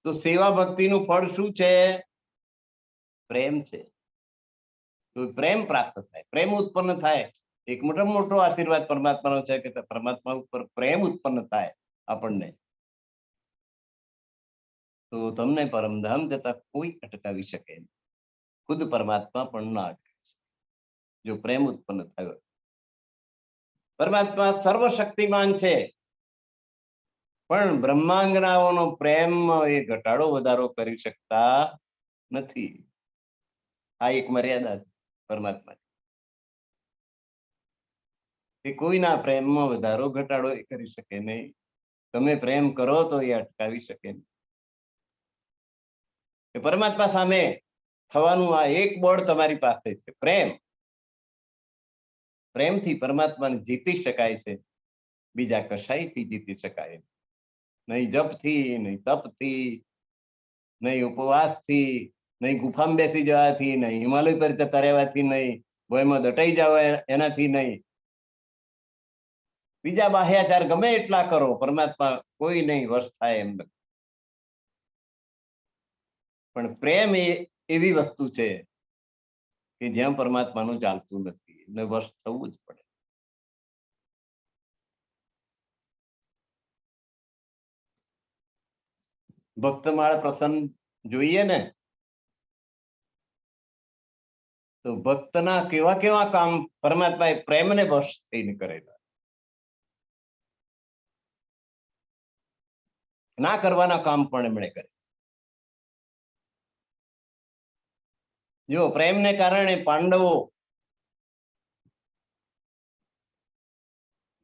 તો સેવા ભક્તિનું ફળ શું છે? પ્રેમ છે. તો પ્રેમ પ્રાપ્ત થાય, પ્રેમ ઉત્પન્ન થાય. એક મોટામાં મોટો આશીર્વાદ પરમાત્માનો છે કે પરમાત્મા ઉપર પ્રેમ ઉત્પન્ન થાય આપણને, તો તમને પરમધામ જતા કોઈ અટકાવી શકે નહીં. ખુદ પરમાત્મા પણ ના અટકે જો પ્રેમ ઉત્પન્ન થયો. પરમાત્મા સર્વશક્તિમાન છે, પણ બ્રહ્માંગનાઓનો પ્રેમ એ ઘટાડો વધારો કરી શકતા નથી. આ એક મર્યાદા છે પરમાત્મા. એ કોઈના પ્રેમમાં વધારો ઘટાડો એ કરી શકે નહીં. તમે પ્રેમ કરો તો એ અટકાવી શકે નહીં. પરમાત્મા સામે થવાનું આ એક બળ તમારી પાસે છે, પ્રેમ. પ્રેમથી પરમાત્માને જીતી શકાય છે, બીજા કશાયથી જીતી શકાય નહીં. જપથી, નહીં તપથી, નહીં ઉપવાસથી, નહીં ગુફામાં બેસી જવાથી, નહીં હિમાલય પર જતા રહેવાથી, નહીં ભયમાં દટાઈ જવા એનાથી નહીં. બીજા બાહ્યાચાર ગમે એટલા કરો, પરમાત્મા કોઈ નહીં વશ થાય એમ નથી. પણ પ્રેમ એ એવી વસ્તુ છે કે જ્યાં પરમાત્માનું ચાલતું નથી, એટલે વશ થવું જ પડે. ભક્તમાળ પ્રસન્ન જોઈએ ને, તો ભક્તના કેવા કેવા કામ પરમાત્માએ પ્રેમને વશ થઈને કરેલા, ના કરવાના કામ પણ એમણે કરે. જો પ્રેમને કારણે પાંડવો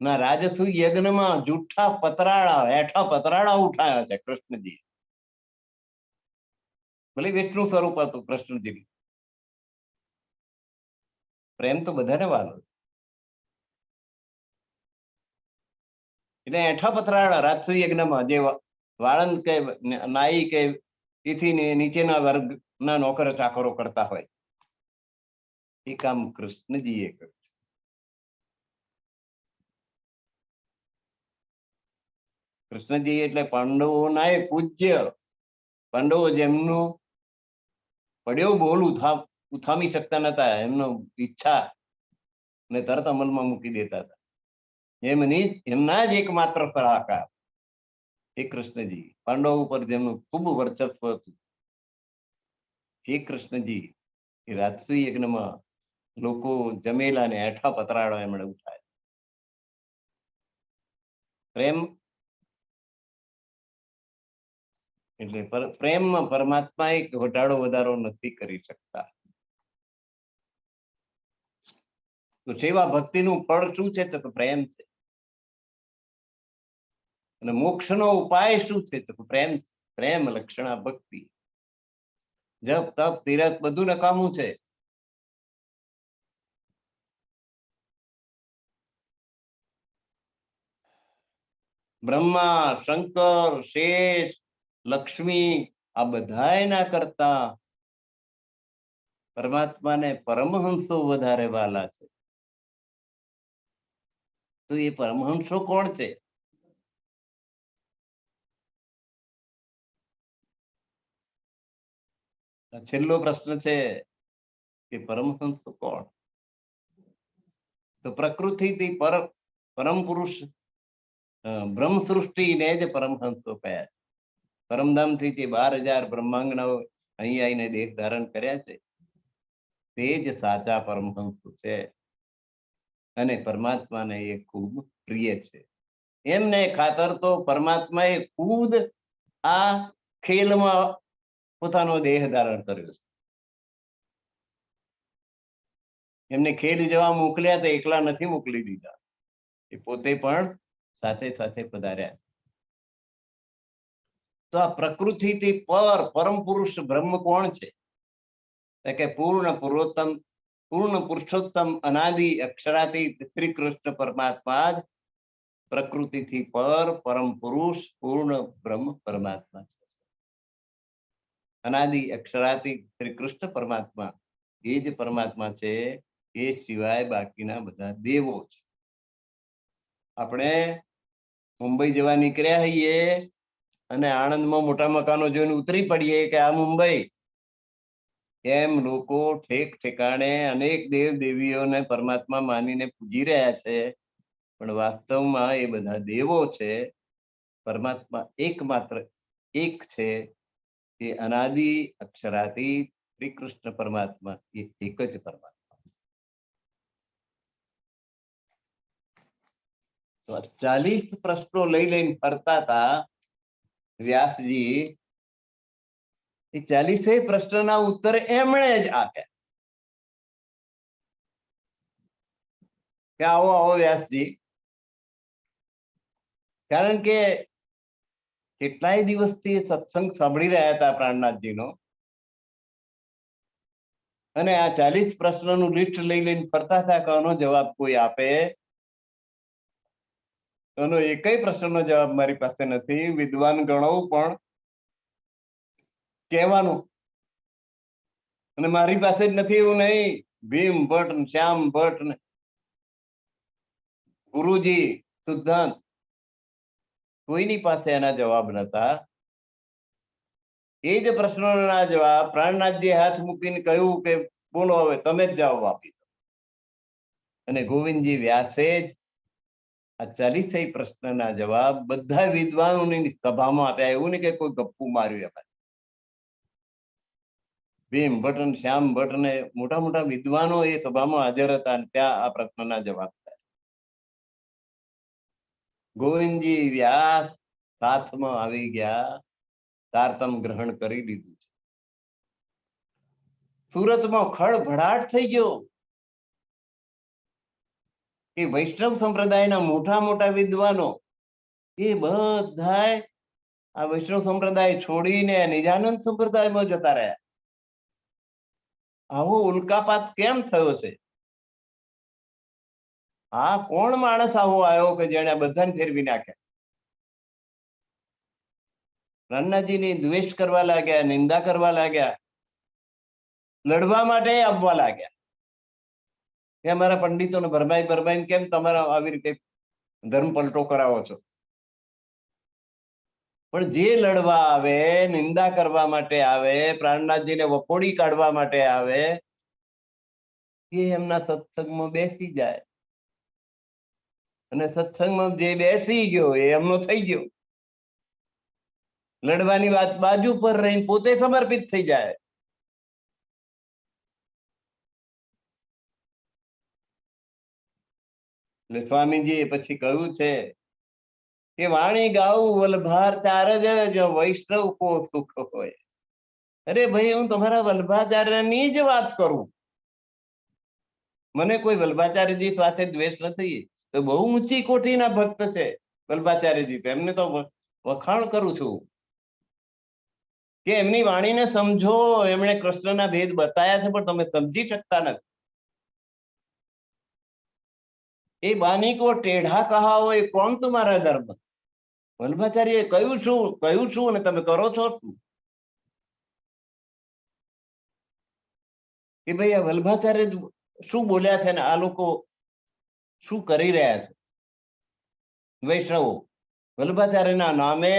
ના રાજસુ યજ્ઞમાં જૂઠા પતરાળા, હેઠા પતરાળા ઉઠાયા છે કૃષ્ણજી. ભલે વિષ્ણુ સ્વરૂપ હતું કૃષ્ણજી, પ્રેમ તો બધાને વાલો. એટલે હેઠા પતરાળા રાજસુ યજ્ઞમાં જે વાળંદ કે નાઈ કે તિથિ નીચેના વર્ગના નોકર ચાકરો કરતા હોય, એ કામ કૃષ્ણજીએ કર્યું. કૃષ્ણજી એટલે પાંડવોના એ પૂજ્ય. પાંડવો જેમનું પડ્યો બોલ ઉથામી શકતા નતા, એમનો ઈચ્છા ને તરત અમલમાં મૂકી દેતા હતા, એમના જ એકમાત્ર સલાહકાર એ કૃષ્ણજી. પાંડવો ઉપર જેમનું ખૂબ વર્ચસ્વ હતું એ કૃષ્ણજી એ રાજસુ યજ્ઞમાં લોકો જમેલા ને હેઠા પતરાળા એમણે ઉઠાય. પ્રેમ એટલે પ્રેમમાં પરમાત્મા એક ઘટાડો વધારો નથી કરી શકતા. તો સેવા ભક્તિનું ફળ શું છે? તો પ્રેમ છે. અને મોક્ષનો ઉપાય શું છે? તો પ્રેમ. પ્રેમ લક્ષણા ભક્તિ. જપ તપ તીરથ બધું નકામું છે. બ્રહ્મા, શંકર, શેષ, લક્ષ્મી આ બધાય ના કરતા પરમાત્માને પરમહંસો વધારે વાલા છે. તો એ પરમહંસો કોણ છે? છેલ્લો પ્રશ્ન છે કે પરમહંસો કોણ? તો પ્રકૃતિથી પરમ પુરુષ બ્રહ્મ સૃષ્ટિને જ પરમહંસો કયા છે. પરમધામથી જે 12,000 બ્રહ્માંગનાઓ અહીં આવીને દેહ ધારણ કર્યા છે, તે જ સાચા પરમહંસો છે. અને પરમાત્માને એ ખૂબ પ્રિય છે. એમને ખાતર તો પરમાત્માએ ખુદ આ ખેલમાં પોતાનો દેહ ધારણ કર્યો છે. એમને ખેલ જવા મોકલ્યા તો એકલા નથી મોકલી દીધા, એ પોતે પણ સાથે સાથે પધાર્યા. તો આ પ્રકૃતિથી પરમ પુરુષ બ્રહ્મ કોણ છે? કે પૂર્ણ પૂર્વોત્તમ, પૂર્ણ પુરુષોત્તમ, અનાદિ અક્ષરાતીત શ્રી કૃષ્ણ પરમાત્મા જ પ્રકૃતિથી પરમ પુરુષ પૂર્ણ બ્રહ્મ પરમાત્મા છે. અનાદિ અક્ષરાતીત શ્રી કૃષ્ણ પરમાત્મા એ જ પરમાત્મા છે. એ સિવાય બાકીના બધા દેવો છે. આપણે મુંબઈ જવા નીકળ્યા હોઈએ અને આણંદમાં મોટા મકાનો જોઈને ઉતરી પડીએ કે આ મુંબઈ, એમ લોકો ઠેક ઠેકાણે અનેક દેવ દેવીઓને પરમાત્મા માનીને પૂજી રહ્યા છે, પણ વાસ્તવમાં એ બધા દેવો છે. પરમાત્મા એકમાત્ર એક છે, એ અનાદિ અક્ષરાતીત શ્રી કૃષ્ણ પરમાત્મા એ એક જ પરમાત્મા. 40 પ્રશ્નો લઈને ફરતા હતા વ્યાસજી. એ 40 પ્રશ્નના ઉત્તર એમણે જ આપ્યા કે આવો આવો વ્યાસજી. કારણ કે કેટલાય દિવસથી સત્સંગ સાંભળી રહ્યા હતા પ્રાણનાથજીનો, અને આ 40 પ્રશ્નોનું લિસ્ટ લઈને ફરતા હતા કે આનો જવાબ કોઈ આપે. એનો એકય પ્રશ્નનો જવાબ મારી પાસે નથી. વિદ્વાન ગણો પણ કહેવાનું, અને મારી પાસે જ નથી એવું નહીં. ભીમ ભટ્ટ, શ્યામ ભટ્ટ, ગુરુજી, સિદ્ધાંત, કોઈની પાસે એના જવાબ નતા. એ જ પ્રશ્નોના જવાબ પ્રાણનાથજી હાથ મૂકીને કહ્યું કે બોલો હવે તમે જ જવાબ આપી દો. અને ગોવિંદજી વ્યાસે જ આ 40 પ્રશ્નના જવાબ બધા વિદ્વાનોની સભામાં આપ્યા. એવું નહીં કે કોઈ ગપ્પુ માર્યું એમાં. ભીમ ભટ્ટ અને શ્યામ ભટ્ટ ને મોટા મોટા વિદ્વાનો એ સભામાં હાજર હતા અને ત્યાં આ પ્રશ્નના જવાબ થાય. ગોવિંદજી વ્યાસ સાથમાં આવી ગયા, તારતમ ગ્રહણ કરી લીધું છે. સુરતમાં ખળભળાટ થઈ ગયો કે વૈષ્ણવ સંપ્રદાયના મોટા મોટા વિદ્વાનો એ બધાય આ વૈષ્ણવ સંપ્રદાય છોડીને નિજાનંદ સંપ્રદાયમાં જતા રહ્યા. આવો ઉલ્કાપાત કેમ થયો છે? આ કોણ માણસ આવો આવ્યો કે જેને બધાને ફેરવી નાખ્યા? રન્નાજીની દ્વેષ કરવા લાગ્યા, નિંદા કરવા લાગ્યા, લડવા માટે આવવા લાગ્યા કે અમારા પંડિતોને ભરમાઈ કેમ તમારા આવી રીતે ધર્મ પલટો કરાવો છો? પણ જે લડવા આવે, નિંદા કરવા માટે આવે, પ્રાણનાથજીને વખોડી કાઢવા માટે આવે, એ એમના સત્સંગમાં બેસી જાય અને સત્સંગમાં જે બેસી ગયો એ એમનો થઈ ગયો. લડવાની વાત બાજુ પર રહીને પોતે સમર્પિત થઈ જાય. એટલે સ્વામીજીએ પછી કહ્યું છે કે વાણી ગાવું વલ્ભાર ચાર જ વૈષ્ણવ કો સુખ હોય. અરે ભાઈ, હું તમારા વલ્ભાચાર્યની જ વાત કરું. મને કોઈ વલ્ભાચાર્યજી સાથે દ્વેષ નથી. તો બહુ ઊંચી કોટીના ભક્ત છે વલ્ભાચાર્યજી, તો એમને તો વખાણ કરું છું કે એમની વાણીને સમજો. એમણે કૃષ્ણના ભેદ બતાયા છે પણ તમે સમજી શકતા નથી. એ બાની કો ટેઢા કહા હોય કોણ તમારા ધર્મ? વલ્ભાચાર્ય કહ્યું શું અને તમે કરો છો શું? કે ભાઈ આ વલ્ભાચાર્ય શું બોલ્યા છે ને આ લોકો શું કરી રહ્યા છે? વૈષ્ણવો વલ્ભાચાર્યના નામે,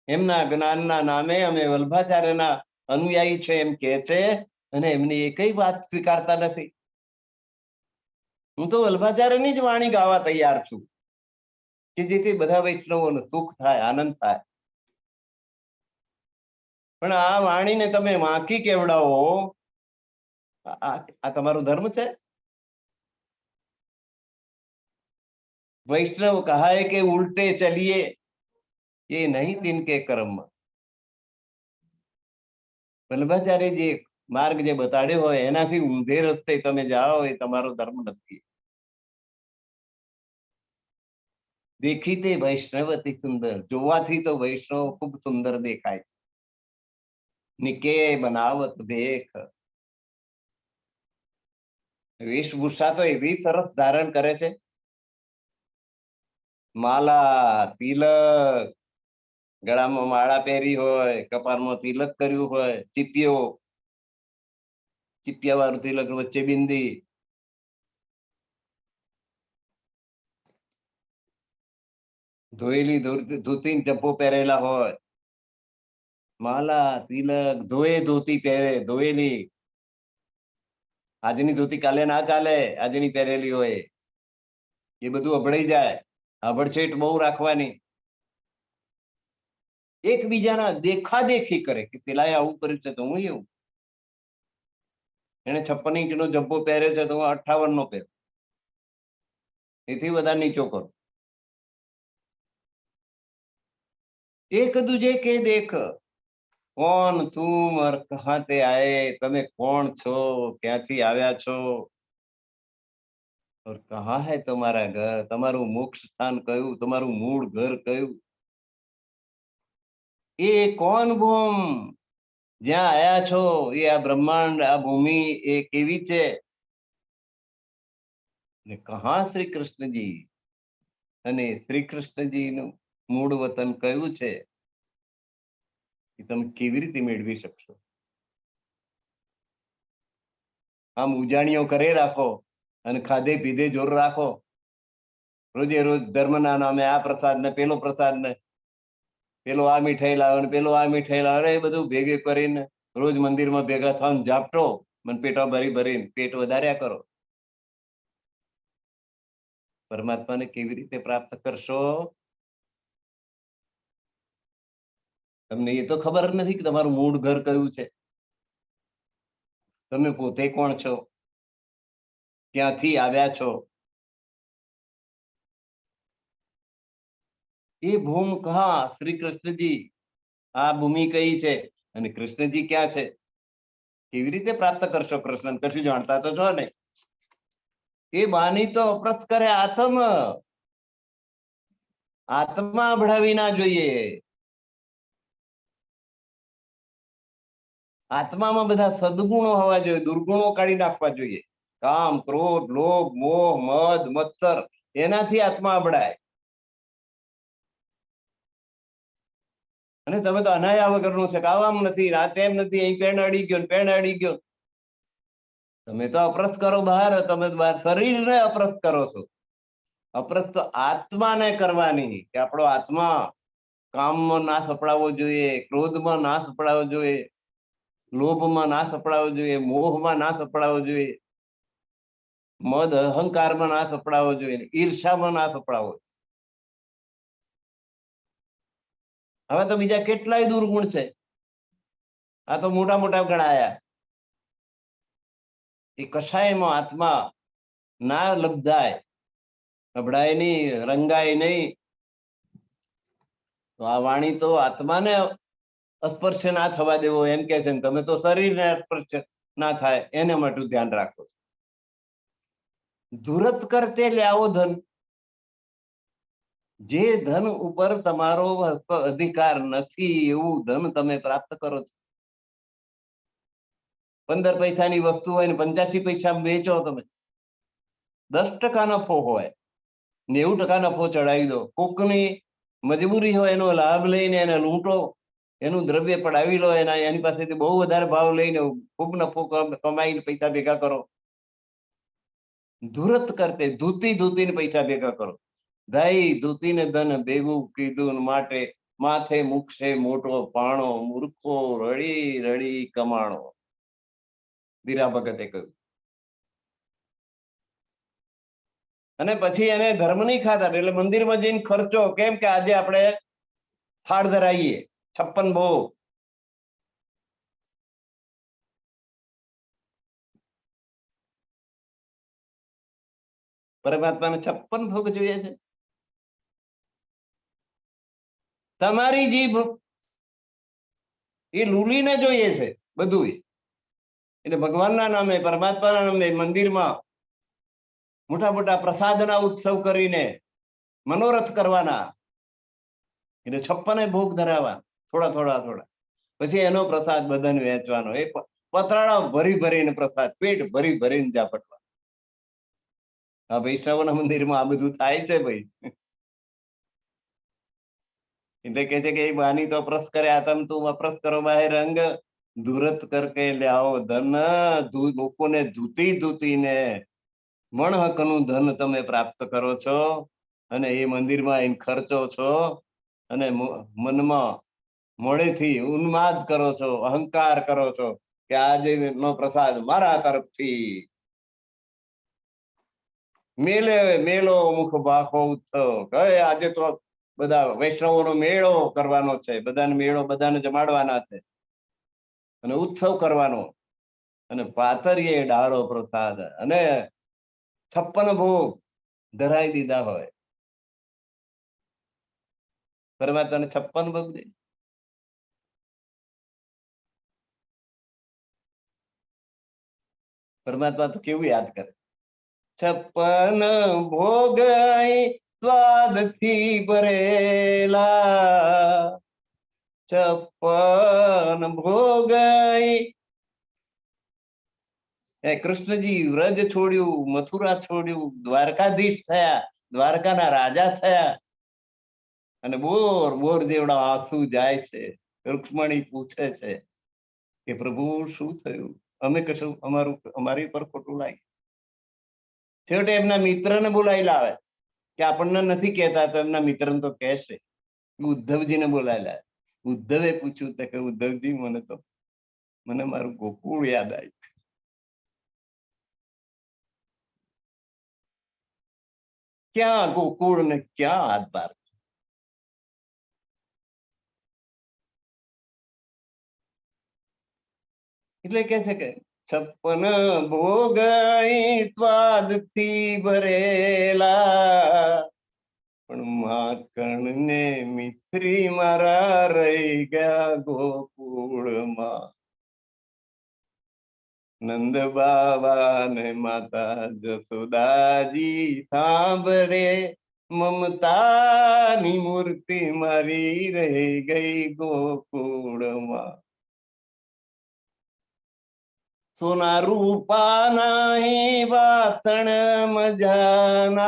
એમના જ્ઞાનના નામે અમે વલ્ભાચાર્યના અનુયાયી છે એમ કે છે અને એમની એકઈ વાત સ્વીકારતા નથી. હું તો વલ્ભાચાર્યની જ વાણી ગાવા તૈયાર છું કે જેથી બધા વૈષ્ણવોને સુખ થાય, આનંદ થાય. પણ આ વાણીને તમે વાંકી કેવડાવો, આ તમારો ધર્મ છે? વૈષ્ણવ કહાય કે ઉલ્ટે ચલીએ, એ નહીં તિનકે કર્મ. વલ્ભાચાર્યજી માર્ગ જે બતાડ્યો હોય એનાથી ઊંધે રસ્તે તમે જાઓ એ તમારો ધર્મ નથી. દેખીતે વૈષ્ણવ અતિ સુંદર, જોવાથી તો વૈષ્ણવ ખૂબ સુંદર દેખાય. નિકે બનાવત ભેખ, વેશભૂષા તો એવી સરસ ધારણ કરે છે. માલા, તિલક, ગળામાં માળા પહેરી હોય, કપાળમાં તિલક કર્યું હોય, ચીપિયા વાળું તિલક, વચ્ચે બિંદી, ધોયેલી ધોતી જબ્બો પહેરેલા હોય, માલા, તિલક, ધોતી પહેરે, ધોયેલી. આજની ધોતી કાલે ના ચાલે, આજની પહેરેલી હોય એ બધું અભડાઈ જાય. આભડછેટ બહુ રાખવાની. એકબીજાના દેખાદેખી કરે કે પેલા આવું કર્યું છે તો હું એવું. એને 56 ઇંચનો જબ્બો પહેર્યો છે તો હું 58 નો પહેરું, એથી વધારે નીચો કરું. એક દૂજે કે દેખ, કોણ તું ઓર કહા તે આયે, તમે કોણ છો, ક્યાંથી આવ્યા છો, और कहाँ है तुम्हारा घर, તમારું મોક્ષ સ્થાન કયું, તમારું મૂળ ઘર કયું? એ કોણ ભૂમ જ્યાં આયા છો, એ આ બ્રહ્માંડ, આ ભૂમિ એ કેવી છે? ને કહા શ્રી કૃષ્ણજી, અને શ્રી કૃષ્ણજીનું મૂળ વતન કયું છે એ તમે કેવી રીતે મેળવી શકશો? આમ ઉજાણીઓ કરે રાખો અને ખાધે પીધે જોર રાખો, રોજે રોજ ધર્મના નામે આ પ્રસાદ ને પેલો પ્રસાદ ને પેલો આ મીઠાઈ લાવે ને પેલો આ મીઠાઈ લાવે, એ બધું ભેગું કરીને રોજ મંદિરમાં ભેગા થઈને ઝાપટો, મને પેટો ભરીને પેટ વધાર્યા કરો. પરમાત્માને કેવી રીતે પ્રાપ્ત કરશો? તમને એ તો ખબર નથી કે તમારું મૂળ ઘર કયું છે. તમે પોતે કોણ છો, ક્યાંથી આવ્યા છો? એ ભૂમ કહા શ્રી કૃષ્ણજી, આ ભૂમિ કઈ છે અને કૃષ્ણજી ક્યાં છે? કેવી રીતે પ્રાપ્ત કરશો કૃષ્ણ? કશું જાણતા તો છો ને. એ બાની તો અપ્રત કરે આત્મા અભડાવી ના જોઈએ. આત્મામાં બધા સદગુણો હોવા જોઈએ, દુર્ગુણો કાઢી નાખવા જોઈએ. કામ, ક્રોધ, લોભ, મોહ, મદ, મત્સર, એનાથી આત્મા અભડાય. અને તમે તો અનાયા વગરનું છે, કામ નથી, આ તેમ નથી, અહીં પેન અડી ગયો, પેન અડી ગયો. તમે તો અપ્રસ કરો બહાર, તમે બહાર શરીરને અપ્રસ કરો છો. અપ્રસ તો આત્માને કરવાની, કે આપણો આત્મા કામમાં ના સપડાવવો જોઈએ, ક્રોધમાં ના સપડાવવો જોઈએ, લોભમાં ના સપડાવવો જોઈએ, મોહમાં ના સપડાવવો જોઈએ, મદ અહંકારમાં ના સપડાવવો જોઈએ, ઈર્ષામાં ના સપડાવવો. હવે તો બીજા કેટલાય દુર્ગુણ છે, આ તો મોટા મોટા ગણાયા. એ કશાયમાં આત્મા ના લબ્ધાય, અભડાય નહીં, રંગાય નહીં. તો આ વાણી તો આત્માને સ્પર્શ ના થવા દેવો એમ કે છે, તમે તો શરીરને સ્પર્શ ના થાય એના માટે ધ્યાન રાખો. ધુરત કરતે લ્યાવો ધન. જે ધન ઉપર તમારો અધિકાર નથી એવું ધન તમે પ્રાપ્ત કરો છો. 15 પૈસાની વસ્તુ હોય ને 85 પૈસા વેચો તમે, 10% નફો હોય, 90% નફો ચડાવી દો. કોકની મજબૂરી હોય એનો લાભ લઈને એને લૂંટો, એનું દ્રવ્ય પડાવી લો, એની પાસેથી બહુ વધારે ભાવ લઈને ખૂબ નફો કમાઈને પૈસા ભેગા કરો. ધુરત કરતે ધૂતીને પૈસા ભેગા કરો. દાઈ ધૂતીને ધન ભેગું કીધું માટે માથે મૂકશે મોટો પાણો, મૂર્ખો રડી રડી કમાણો. વીરા ભગતે કહ્યું. અને પછી એને ધર્મની ખાતર એટલે મંદિરમાં જઈને ખર્ચો, કેમ કે આજે આપણે થાળ ધરાઈએ 56 ભોગ. પરમાત્માને 56 ભોગ જોઈએ છે. તમારી જીભ એ લૂલીને જોઈએ છે બધું. એટલે ભગવાનના નામે, પરમાત્માના નામે મંદિરમાં મોટા મોટા પ્રસાદના ઉત્સવ કરીને મનોરથ કરવાના, એટલે 56 ભોગ ધરાવવા, થોડા. પછી એનો પ્રસાદ બધાને વેચવાનો. એ પતરાળા ભરી ભરીને પ્રસાદ, પેટ ભરી ભરીને ઝાપટવા. આ વૈષ્ણવના મંદિરમાં આ બધું થાય છે ભાઈ. એટલે કે છે કે એ બાની તો અપ્રસ કરે આતમ, તું અપ્રસ કરો બાહે રંગ, ધુરત કરકે લ્યાવો ધન. લોકોને ધૂતીને મણહકનું ધન તમે પ્રાપ્ત કરો છો, અને એ મંદિરમાં આવીને ખર્ચો છો, અને મનમાં મોડેથી ઉન્માદ કરો છો, અહંકાર કરો છો કે આજે નો પ્રસાદ મારા તરફથી. મેલો મુખ બાખો ઉત્સવ કહે, આજે તો બધા વૈષ્ણવોનો મેળો કરવાનો છે, બધાને મેળો, બધાને જમાડવાના છે અને ઉત્સવ કરવાનો, અને પાતરીએ ડાળો પ્રસાદ, અને 56 ભોગ ધરાઈ દીધા હોય. પરમાત્માને 56 ભોગ દે. પરમાત્મા તો કેવું યાદ કરે, 56 ભોગ સ્વાદથી ભરેલા, 56 ભોગ. કૃષ્ણજી વ્રજ છોડ્યું, મથુરા છોડ્યું, દ્વારકાધીશ થયા, દ્વારકાના રાજા થયા, અને બોર જેવડા આંસુ જાય છે. રૂક્ષ્મણી પૂછે છે કે પ્રભુ શું થયું, અમે કશું અમારી પર ખોટું લાગ્યું. છેવટે એમના મિત્રને બોલાવી લાવે, કે આપણને નથી કહેતા તો એમના મિત્રને તો કહેશે. ઉદ્ધવજીને બોલાવી લાવે. ઉદ્ધવે પૂછ્યું કે ઉદ્ધવજી, મને મારું ગોકુળ યાદ આવ્યું. ક્યાં ગોકુળ ને ક્યાં આધાર. એટલે કે છે કે छप्पन भोग स्वाद थी भरेला, પણ માખણ ને મિશ્રી મારા રહી ગયા ગોકુળમાં. નંદ બાબા ને માતા જસોદાજી સાંભળે, મમતાની મૂર્તિ મારી રહી ગઈ ગોકુળમાં. સોના રૂપાના વાસણ મજાના,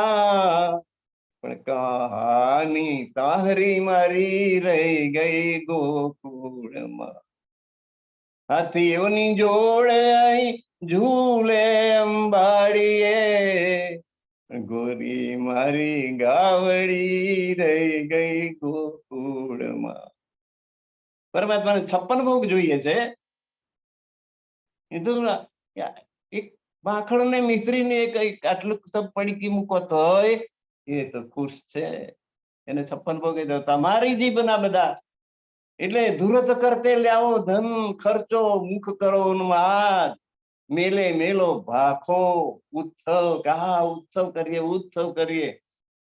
પણ કહાની તાહરી મારી રહી ગઈ ગોકુળમાં. હાથીઓની જોડે ઝૂલે અંબાડીએ, ગોરી મારી ગાવડી રહી ગઈ ગોકુળમાં. પરમાત્માને 56 ભોગ જોઈએ છે. એ તો એક માખણ ને મિશ્રી ને આટલું પડીકી મૂકો તોય એ તો ખુશ છે. એને 56 ભોગે તો તમારી જીભના બધા. એટલે ધુરત કરતે લાવો ધન ખર્ચો, મુખ કરો ઉન્માદ, મેલે મેલો ભાખો, ઉત્સવ ઉત્સવ કરીએ ઉત્સવ કરીએ.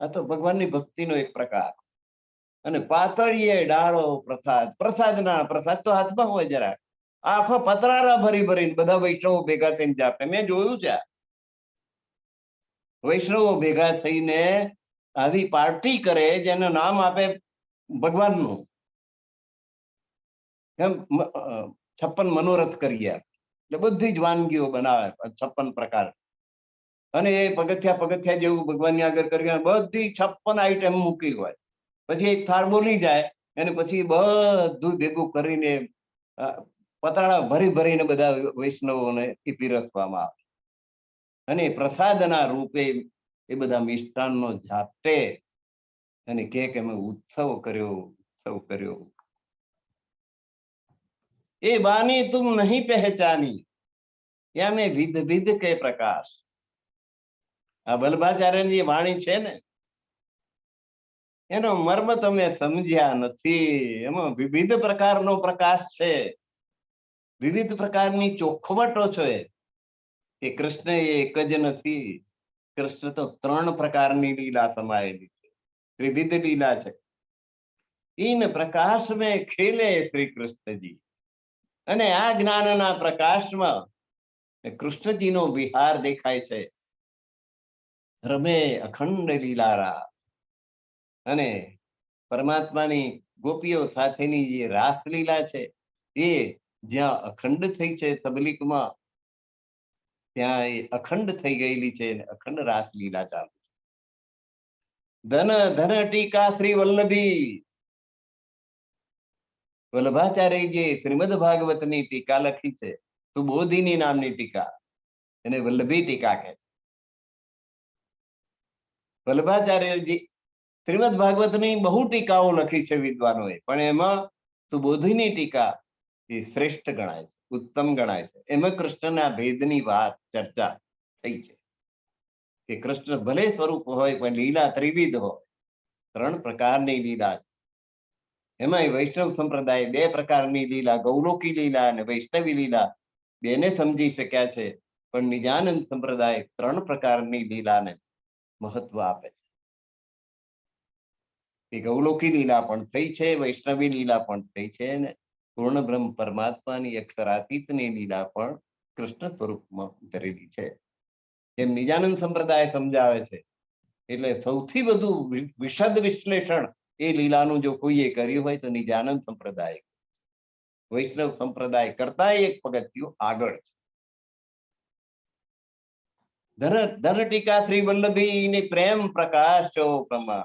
આ તો ભગવાનની ભક્તિનો એક પ્રકાર. અને પાતળીએ ડાળો પ્રસાદ, પ્રસાદના પ્રસાદ તો હાથમાં હોય જરા, આખો પતરારા ભરી ભરીને બધા વૈષ્ણવો ભેગા થઈને જાપે. મેં જોયું છે, વૈષ્ણવો ભેગા થઈને આવી પાર્ટી કરે જેનું નામ આપે ભગવાનનું. એમ 56 મનોરથ કરીએ, એટલે બધી જ વાનગીઓ બનાવે 56 પ્રકાર. અને એ પગથિયા પગથિયા જેવું ભગવાનની આગળ કરી બધી 56 આઈટમ મૂકી હોય. પછી એક થાળ બોલી જાય અને પછી બધું ભેગું કરીને પતરાળા ભરી ભરીને બધા વૈષ્ણવોને પીરસવામાં આવે. અને પ્રસાદના રૂપે એ બધા મિષ્ટાનનો જાપે અને કે અમે ઉત્સવ કર્યો, ઉત્સવ કર્યો. એ બાની તુમ નહીં પહેચાની, યા મેં વિધ વિધ કે પ્રકાશ. આ વલ્લભાચાર્યની વાણી છે ને, એનો મર્મ તમે સમજ્યા નથી. એમાં વિવિધ પ્રકારનો પ્રકાશ છે, વિવિધ પ્રકારની ચોખવટો છે. એ કૃષ્ણ એક જ નથી. કૃષ્ણ તો 3 પ્રકારની લીલા સમાયેલી છે, ત્રિવિધ લીલા છે. ઈન પ્રકાશ મેં ખેલે શ્રી કૃષ્ણજી. અને આ જ્ઞાનના પ્રકાશમાં કૃષ્ણજીનો વિહાર દેખાય છે. રમે અખંડ લીલારા. અને પરમાત્માની ગોપીઓ સાથેની જે રાસલીલા છે એ જ્યાં અખંડ થઈ છે તબલીકમાં, ત્યાં એ અખંડ થઈ ગયેલી છે. અખંડ રાસલીલા ચાલુ છે. ધન ધન ટીકા શ્રી વલ્લભી. વલ્લભાચાર્યજીએ શ્રીમદ ભાગવતની ટીકા લખી છે, સુબોધિની નામની ટીકા. એને વલ્લભી ટીકા કહે. વલ્લભાચાર્યજી શ્રીમદ ભાગવતની બહુ ટીકાઓ લખી છે વિદ્વાનોએ, પણ એમાં સુબોધિની ટીકા એ શ્રેષ્ઠ ગણાય છે, ઉત્તમ ગણાય છે. એમાં કૃષ્ણના ભેદની વાત ચર્ચા થઈ છે કે કૃષ્ણ ભલે સ્વરૂપ હોય પણ લીલા ત્રિવિધ હોય, 3 પ્રકારની લીલા. એમાં વૈષ્ણવ સંપ્રદાય 2 પ્રકારની લીલા, ગૌલોકી લીલા અને વૈષ્ણવી લીલા, બેને સમજી શક્યા છે. પણ નિજાનંદ સંપ્રદાય 3 પ્રકારની લીલાને મહત્વ આપે છે. એ ગૌલોકી લીલા પણ થઈ છે, વૈષ્ણવી લીલા પણ થઈ છે, અને પૂર્ણ બ્રહ્મ પરમાત્માની અક્ષરાતીતની લીલા પણ કૃષ્ણ સ્વરૂપમાં ઉતરેલી છે. એમ નિજાનંદ સંપ્રદાય સમજાવે છે. એટલે સૌથી વધુ વિશદ વિશ્લેષણ એ લીલાનું જો કોઈએ કર્યું હોય તો નિજાનંદ સંપ્રદાય. વૈષ્ણવ સંપ્રદાય કરતા એક પગથિયું આગળ છે. ધન ટીકા શ્રી વલ્લભી પ્રેમ પ્રકાશો પ્રમા.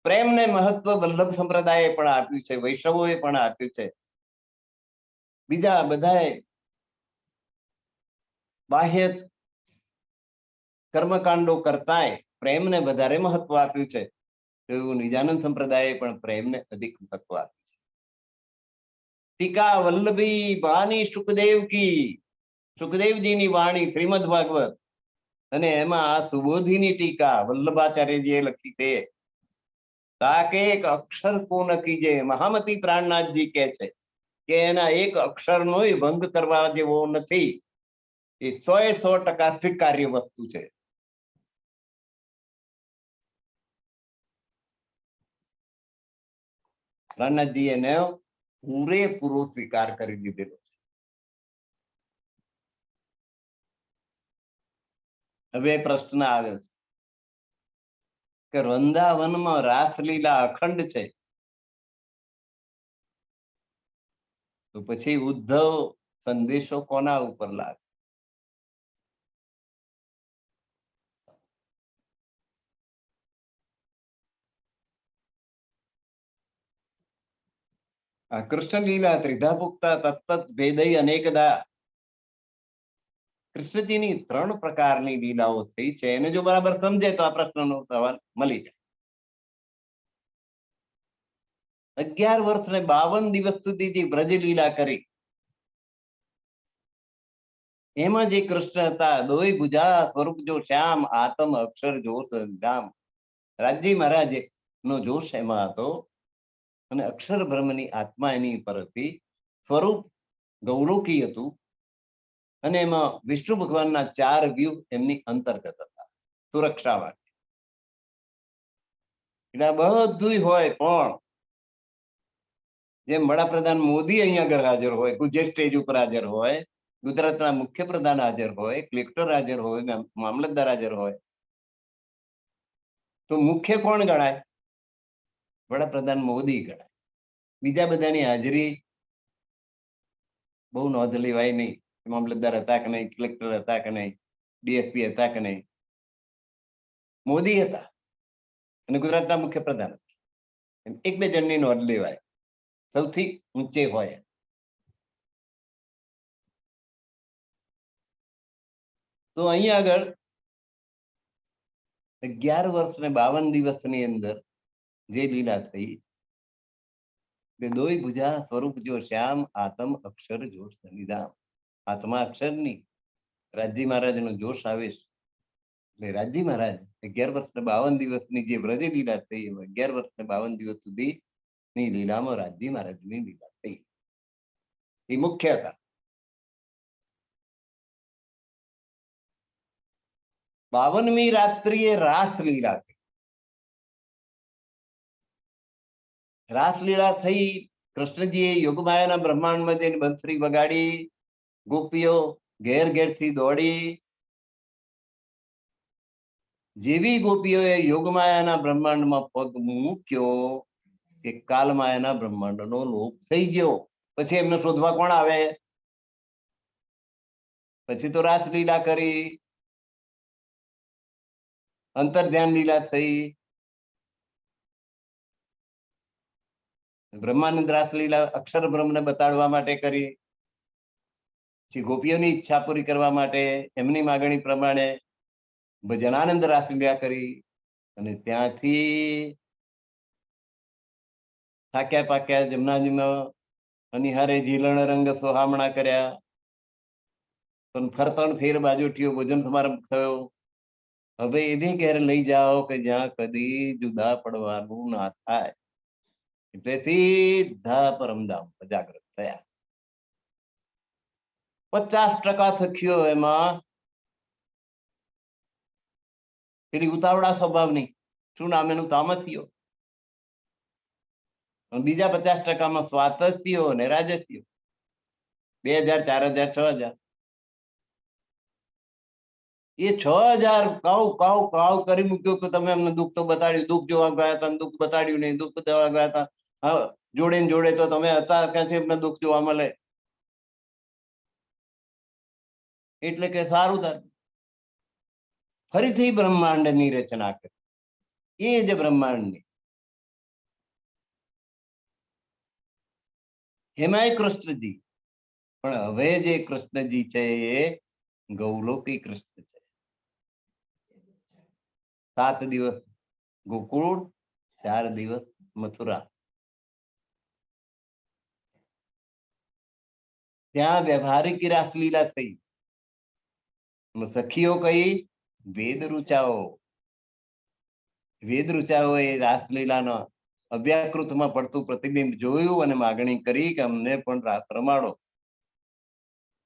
પ્રેમને મહત્વ વલ્લભ સંપ્રદાયે પણ આપ્યું છે, વૈષ્ણવોએ પણ આપ્યું છે. બીજા બધાએ બાહ્ય કર્મકાંડો કરતાંય પ્રેમને વધારે મહત્વ આપ્યું છે. એવું નિજાનંદ સંપ્રદાયે પણ પ્રેમને અધિક મહત્વ આપ્યું છે. ટીકા વલ્લભી બાની સુખદેવ કી. સુખદેવજીની વાણી શ્રીમદ ભાગવત, અને એમાં આ સુબોધિની ટીકા વલ્લભાચાર્યજીએ લખી છે. તાકે એક અક્ષર કો ન કીજે. મહામતી પ્રાણનાથજી કહે છે કે એના એક અક્ષરનો ભંગ કરવા જેવો નથી. એ 100% સ્વીકાર્ય વસ્તુ છે. રાણાજી એને પૂરેપૂરો સ્વીકાર કરી દીધેલો છે. હવે પ્રશ્ન આવે છે કે વૃંદાવનમાં રાસલીલા અખંડ છે, તો પછી ઉદ્ધવ સંદેશો કોના ઉપર લાગે? આ કૃષ્ણ લીલા ત્રિધા પુક્તા તત્ત ભેદઈ અનેકદા. કૃષ્ણજીની 3 પ્રકારની લીલાઓ થઈ છે. એને જો બરાબર સમજે તો આ પ્રશ્નનો સવાલ મળી જાય. 11 વર્ષ ને 52 દિવસ સુધી જે બ્રજ લીલા કરી, એમાં જે કૃષ્ણ હતા, દોય ભુજા સ્વરૂપ જો શ્યામ, આત્મ અક્ષર જોશ ધામ. રાજજી મહારાજ નો જોશ એમાં હતો, અને અક્ષર બ્રહ્મની આત્મા એની પર હતી. સ્વરૂપ ગૌલોકી હતું, અને એમાં વિષ્ણુ ભગવાનના 4 વ્યૂહ એમની અંતર્ગત હતા સુરક્ષા માટે. એટલે બધું હોય, પણ જેમ વડાપ્રધાન મોદી અહીંયા આગળ હાજર હોય, ગુજર સ્ટેજ ઉપર હાજર હોય, ગુજરાતના મુખ્યપ્રધાન હાજર હોય, કલેક્ટર હાજર હોય, મામલતદાર હાજર હોય, તો મુખ્ય કોણ ગણાય? વડાપ્રધાન મોદી ગણાય. બીજા બધાની હાજરી બહુ નોંધ લેવાય નહીં. મામલતદાર હતા કે નહીં, કલેક્ટર હતા કે નહીં, ડીએસપી હતા કે નહીં. મોદી હતા અને ગુજરાતના મુખ્યપ્રધાન હતા. 1-2 જણની નોંધ લેવાય, સૌથી ઊંચે હોય. તો અહીંયા આગળ 11 વર્ષ ને 52 દિવસની અંદર જે લીલા થઈ, દોય ભુજા સ્વરૂપ જો શ્યામ, આત્મ અક્ષર જોશ નિધામ. આત્મા અક્ષરની રાજજી મહારાજનો જોશ આવે છે. એટલે રાજજી મહારાજ 11 વર્ષ ને 52 દિવસની જે બ્રજ લીલા થઈ, એમાં 11 વર્ષ ને 52 દિવસ સુધી ની લીલામાં રાજજી મહારાજની લીલા થઈ, એ મુખ્ય હતા. 52મી રાત્રિએ રાસ લીલા થઈ. રાસલીલા થઈ, કૃષ્ણજીએ યોગમાયાના બ્રહ્માંડમાં જઈને બંસરી વગાડી, ગોપીઓ ઘેર ઘેરથી દોડી. જેવી ગોપીઓએ યોગમાયાના બ્રહ્માંડમાં પગ મૂક્યો કે કાલમાયાના બ્રહ્માંડનો લોપ થઈ ગયો. પછી એમને શોધવા કોણ આવે? પછી તો રાસલીલા કરી, અંતર ધ્યાન લીલા થઈ, બ્રહ્માનંદ રાસલીલા અક્ષર બ્રહ્મને બતાડવા માટે કરી, પછી ગોપીઓની ઈચ્છા પૂરી કરવા માટે એમની માગણી પ્રમાણે ભજનાનંદ રાસલીલા કરી, અને ત્યાંથી થાક્યા પાક્યા જમનાજીમાં અનિહારે ઝીલણ રંગ સોહામણા કર્યા, પણ ફરતણ ફેર બાજોટીયો ભોજન સમારંભ થયો. હવે એવી ઘેર લઈ જાઓ કે જ્યાં કદી જુદા પડવાનું ના થાય. એટલે સીધા પરમધામ જાગ્રત થયા. 50% સખીઓ એમાં પેલી ઉતાવળા સ્વભાવની, શું નામ એનું, તામસીઓ. બીજા 50%માં સ્વાતસ્યો અને રાજસ્યો. 2000, 4000, 6000. એ 6000 કાવ કરી મૂક્યો કે તમે અમને દુઃખ તો બતાડ્યું, દુઃખ જોવા ગયા હતા, દુઃખ બતાડ્યું નહીં, દુઃખ જોવા ગયા હતા. હા, જોડે ને જોડે તો તમે હતા ક્યાંથી એમને દુઃખ જોવા મળે? એટલે કે સારું થાય, ફરીથી બ્રહ્માંડની રચના કરી. એ જ બ્રહ્માંડની એમાંય કૃષ્ણજી, પણ હવે જે કૃષ્ણજી છે એ ગૌલોકી કૃષ્ણ છે. 7 દિવસ ગોકુળ, 4 દિવસ મથુરા. ત્યાં વ્યવહારિક રાસલીલા થઈ. સખીઓ કઈ? વેદ રુચાઓ. વેદ રુચાઓ એ રાસલીલાનો અવ્યાકૃતમાં પડતું પ્રતિબિંબ જોયું અને માગણી કરી કે અમને પણ રાસ રમાડો.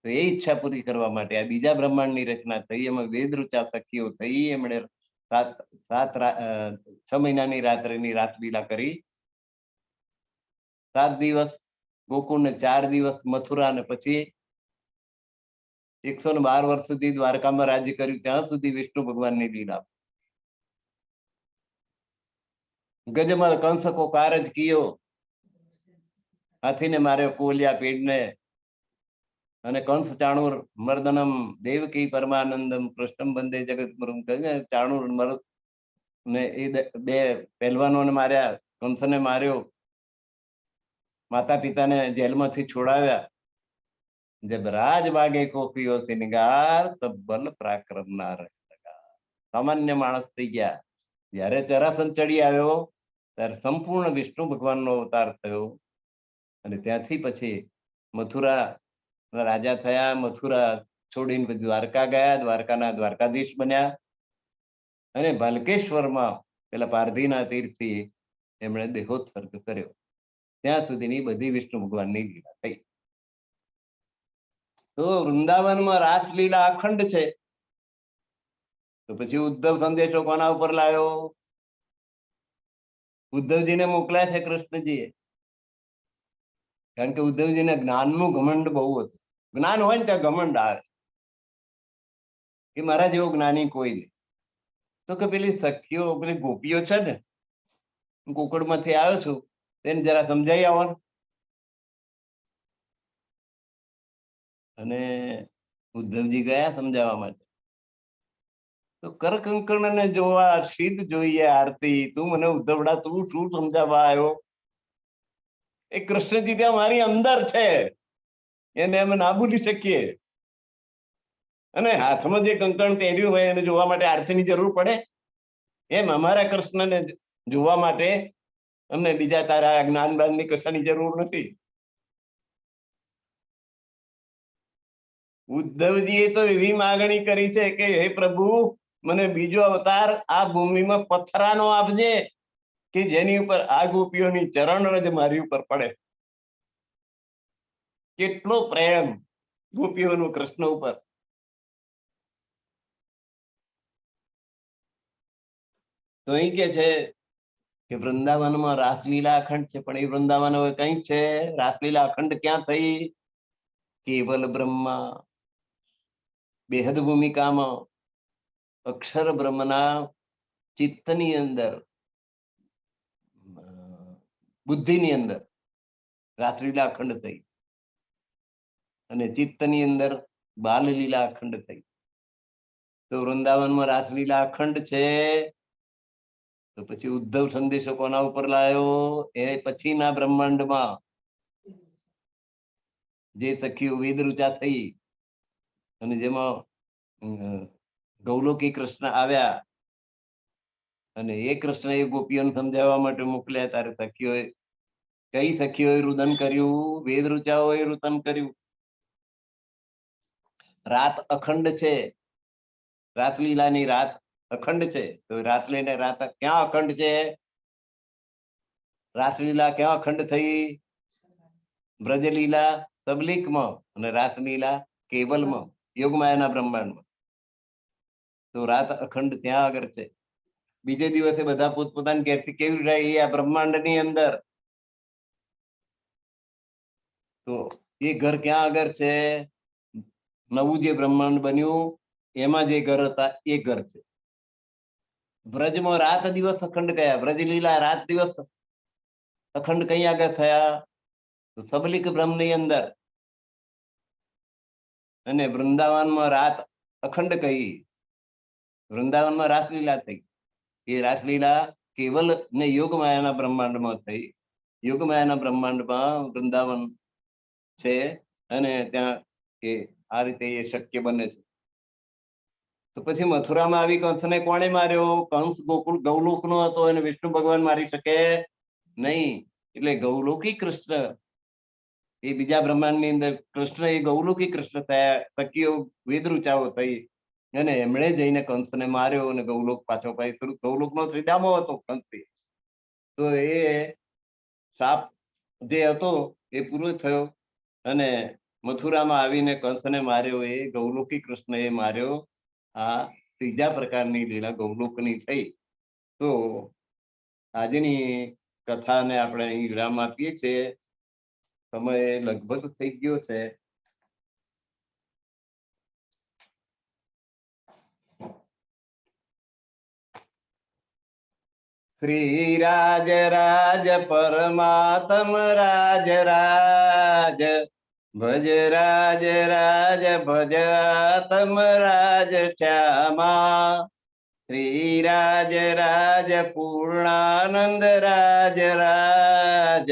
તો એ ઈચ્છા પૂરી કરવા માટે આ બીજા બ્રહ્માંડની રચના થઈ. એમાં વેદ ઋચા સખીઓ થઈ. એમણે સાત સાત 6 મહિનાની રાત્રિની રાસલીલા કરી. 7 દિવસ ગોકુળ ને 4 દિવસ મથુરા, અને પછી 112 વર્ષ સુધી દ્વારકામાં રાજ્ય કર્યું. ત્યાં સુધી વિષ્ણુ ભગવાનની લીલા. ગજમલ કંસ કો કારજ કિયો, હાથીને માર્યો કોલિયા પીડને, અને કંસ ચાણુર મર્દનમ દેવકી પરમાનંદમ કૃષ્ણમ વંદે જગતગુરુમ. ચાણુર મર્દ ને એ બે પહેલવાનોને માર્યા, કંસને માર્યો, માતા પિતાને જેલમાંથી છોડાવ્યા. જબ રાજ બાગે કોપીઓ સિનગાર, તબ બલ પરાક્રમ ના રહે. સામાન્ય માણસ થઈ ગયા. જયારે ચરાસન ચડી આવ્યો ત્યારે સંપૂર્ણ વિષ્ણુ ભગવાનનો અવતાર થયો. અને ત્યાંથી પછી મથુરા રાજા થયા. મથુરા છોડીને દ્વારકા ગયા. દ્વારકાના દ્વારકાધીશ બન્યા. અને ભાલકેશ્વરમાં પેલા પારધીના તીર્થથી એમણે દેહોત્સર્ગ કર્યો. ત્યાં સુધીની બધી વિષ્ણુ ભગવાનની લીલા થઈ. તો વૃંદાવનમાં રાસલીલા અખંડ છે. તો પછી ઉદ્ધવ સંદેશો કોના ઉપર લાવ્યો? ઉદ્ધવજીને મોકલ્યા છે કૃષ્ણજીએ. કારણ કે ઉદ્ધવજીને જ્ઞાનનું ઘમંડ બહુ હતું. જ્ઞાન હોય ને ત્યાં ઘમંડ આવે કે મારા જેવો જ્ઞાની કોઈ નહીં. તો કે પેલી સખીઓ, પેલી ગોપીઓ છે ને, કોકડમાંથી આવ્યો છું, તેને જરા સમજાઈ આવો. અને ઉદ્ધવજી ગયા સમજાવવા માટે. તો કરકંકણને જોવા સિદ્ધ જોઈએ આરતી. તું મને ઉદ્ધવડા તું શું સમજાવવા આવ્યો? એ કૃષ્ણજી ત્યાં મારી અંદર છે, એને અમે ના ભૂલી શકીએ. અને હાથમાં જે કંકણ પહેર્યું હોય એને જોવા માટે આરતીની જરૂર પડે? એમ અમારા કૃષ્ણને જોવા માટે અમને બીજા તારા જ્ઞાન જ્ઞાનની કશાની જરૂર નથી. ઉદ્ધવજીએ તો એવી માગણી કરી છે કે હે પ્રભુ, મને બીજો અવતાર આ ભૂમિમાં પથરાનો આપજે કે જેની ઉપર આ ગોપીઓની ચરણ રજ મારી ઉપર પડે. કેટલો પ્રેમ ગોપીઓનો કૃષ્ણ ઉપર. તો અહીં કે છે કે વૃંદાવનમાં રાસલીલા અખંડ છે. પણ એ વૃંદાવન હવે કઈ છે? રાસલીલા અખંડ ક્યાં થઈ? કેવલ બ્રહ્મા બેહદ ભૂમિકામાં અક્ષર બ્રહ્મના ચિત્તની અંદર, બુદ્ધિની અંદર રાસલીલા અખંડ થઈ. અને ચિત્તની અંદર બાલલીલા અખંડ થઈ. તો વૃંદાવનમાં રાસલીલા અખંડ છે. તો પછી ઉદ્ધવ સંદેશો કોના ઉપર લાવ્યો? એ પછીના બ્રહ્માંડમાં જે સખીઓ વેદ ઋચા થઈ અને જેમાં ગૌલોકી કૃષ્ણ આવ્યા અને એ કૃષ્ણ એ ગોપીઓને સમજાવવા માટે મોકલ્યા. ત્યારે સખીઓએ, કઈ સખીઓએ રુદન કર્યું? વેદ ઋચાઓએ રુદન કર્યું. રાત અખંડ છે. રાસલીલાની રાત અખંડ છે. તો રાસલીલા રાત ક્યાં અખંડ છે? રાસલીલા ક્યાં અખંડ થઈ? બ્રજલીલા તબલીકમાં અને રાસલીલા કેવલમાં, યોગમાયાના બ્રહ્માંડમાં. તો રાત અખંડ ત્યાં આગળ છે. બીજે દિવસે બધા પોતપોતાની ઘેરથી કેવી રહી આ બ્રહ્માંડની અંદર. તો એ ઘર ક્યાં આગળ છે? નવું જે બ્રહ્માંડ બન્યું એમાં જે ઘર હતા એ ઘર છે. બ્રજમાં રાત દિવસ અખંડ ગયા. બ્રજલીલા રાત દિવસ અખંડ કઈ આગળ થયા? તો સબલિક બ્રહ્મની અંદર. અને વૃંદાવનમાં રાત અખંડ કહી. વૃંદાવનમાં રાસલીલા થઈ. એ રાસલીલા કેવલ ને યોગમાયાના બ્રહ્માંડમાં થઈ. યોગમાયાના બ્રહ્માંડમાં વૃંદાવન છે. અને ત્યાં એ આ રીતે એ શક્ય બને છે. તો પછી મથુરામાં આવી કંસને કોણે માર્યો? કંસ ગોકુળ ગૌલોકનો હતો, અને વિષ્ણુ ભગવાન મારી શકે નહીં. એટલે ગૌલોકી કૃષ્ણ એ બીજા બ્રહ્માંડની અંદર કૃષ્ણ એ ગૌલોકી કૃષ્ણ થયા. સખીઓ વેદ ઋચાઓ થઈ અને એમણે જઈને કંસને માર્યો અને ગૌલોક પાછો પાઈ. ગૌલોકનો શ્રીધામો હતો કંસથી. તો એ શાપ જે હતો એ પૂરો થયો અને મથુરામાં આવીને કંસને માર્યો એ ગૌલોકી કૃષ્ણએ માર્યો. આ ત્રીજા પ્રકારની લીલા ગૌલોકની થઈ. તો આજની કથાને આપણે અહીં વિરામ આપીએ છીએ. સમય લગભગ થઈ ગયો છે. શ્રી રાજ રાજ પરમાત્મ રાજ રાજ ભજ રાજ રાજ ભજ આત્મ રાજ શ્યામા. શ્રી રાજ રાજ પૂર્ણાનંદ રાજ રાજ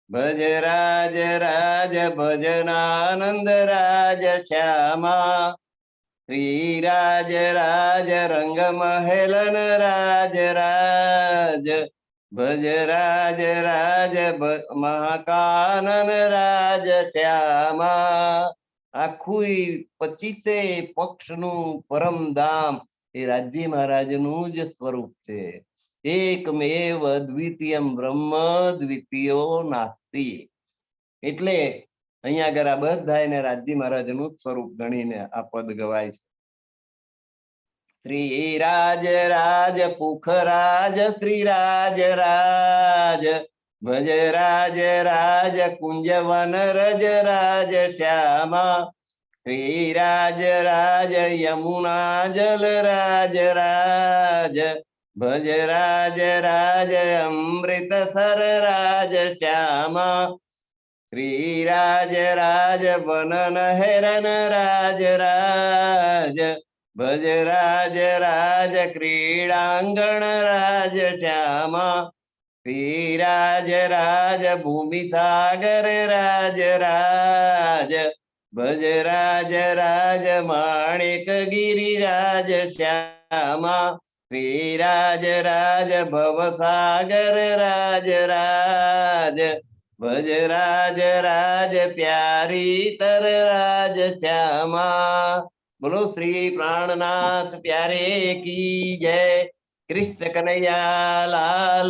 ભજ રાજ રાજ ભજનાનંદ રાજ શ્યામા. શ્રી રાજ રાજ રંગ મહેલન રાજ રાજ ભજ રાજ રાજ મહાકાનન રાજ શ્યામા. આખું 25 પક્ષનું પરમ ધામ એ રાજ્ય મહારાજનું જ સ્વરૂપ છે. એકમેવ દ્વિતીયમ બ્રહ્મ દ્વિતીયો નાસ્તિ. એટલે અહીંયા આગળ આ બધા એને રાજ્ય મહારાજનું સ્વરૂપ ગણીને આ પદ ગવાય છે. શ્રી રાજ રાજ પુખરાજ શ્રી રાજ રાજ ભજ રાજ રાજ કુંજવન રજ રાજ શ્યામા. શ્રી રાજ રાજ યમુના જલ રાજ રાજ ભજ રાજ રાજ અમૃતસર રાજ શ્યામા. શ્રી રાજ રાજ વનન હેરન રાજ રાજ ભજ રાજ રાજ ક્રીડાંગણ રાજ શ્યામા. શ્રી રાજ રાજ ભૂમિ સાગર રાજ રાજ ભજ રાજ રાજ માણિક ગિરી રાજ શ્યામા. શ્રી રાજ રાજ ભવસાગર રાજ રાજ ભજ રાજ રાજ પ્યારી તર રાજ શ્યામા. બોલો શ્રી પ્રાણનાથ પ્યારે કી જય. કૃષ્ણ કનૈયા લાલ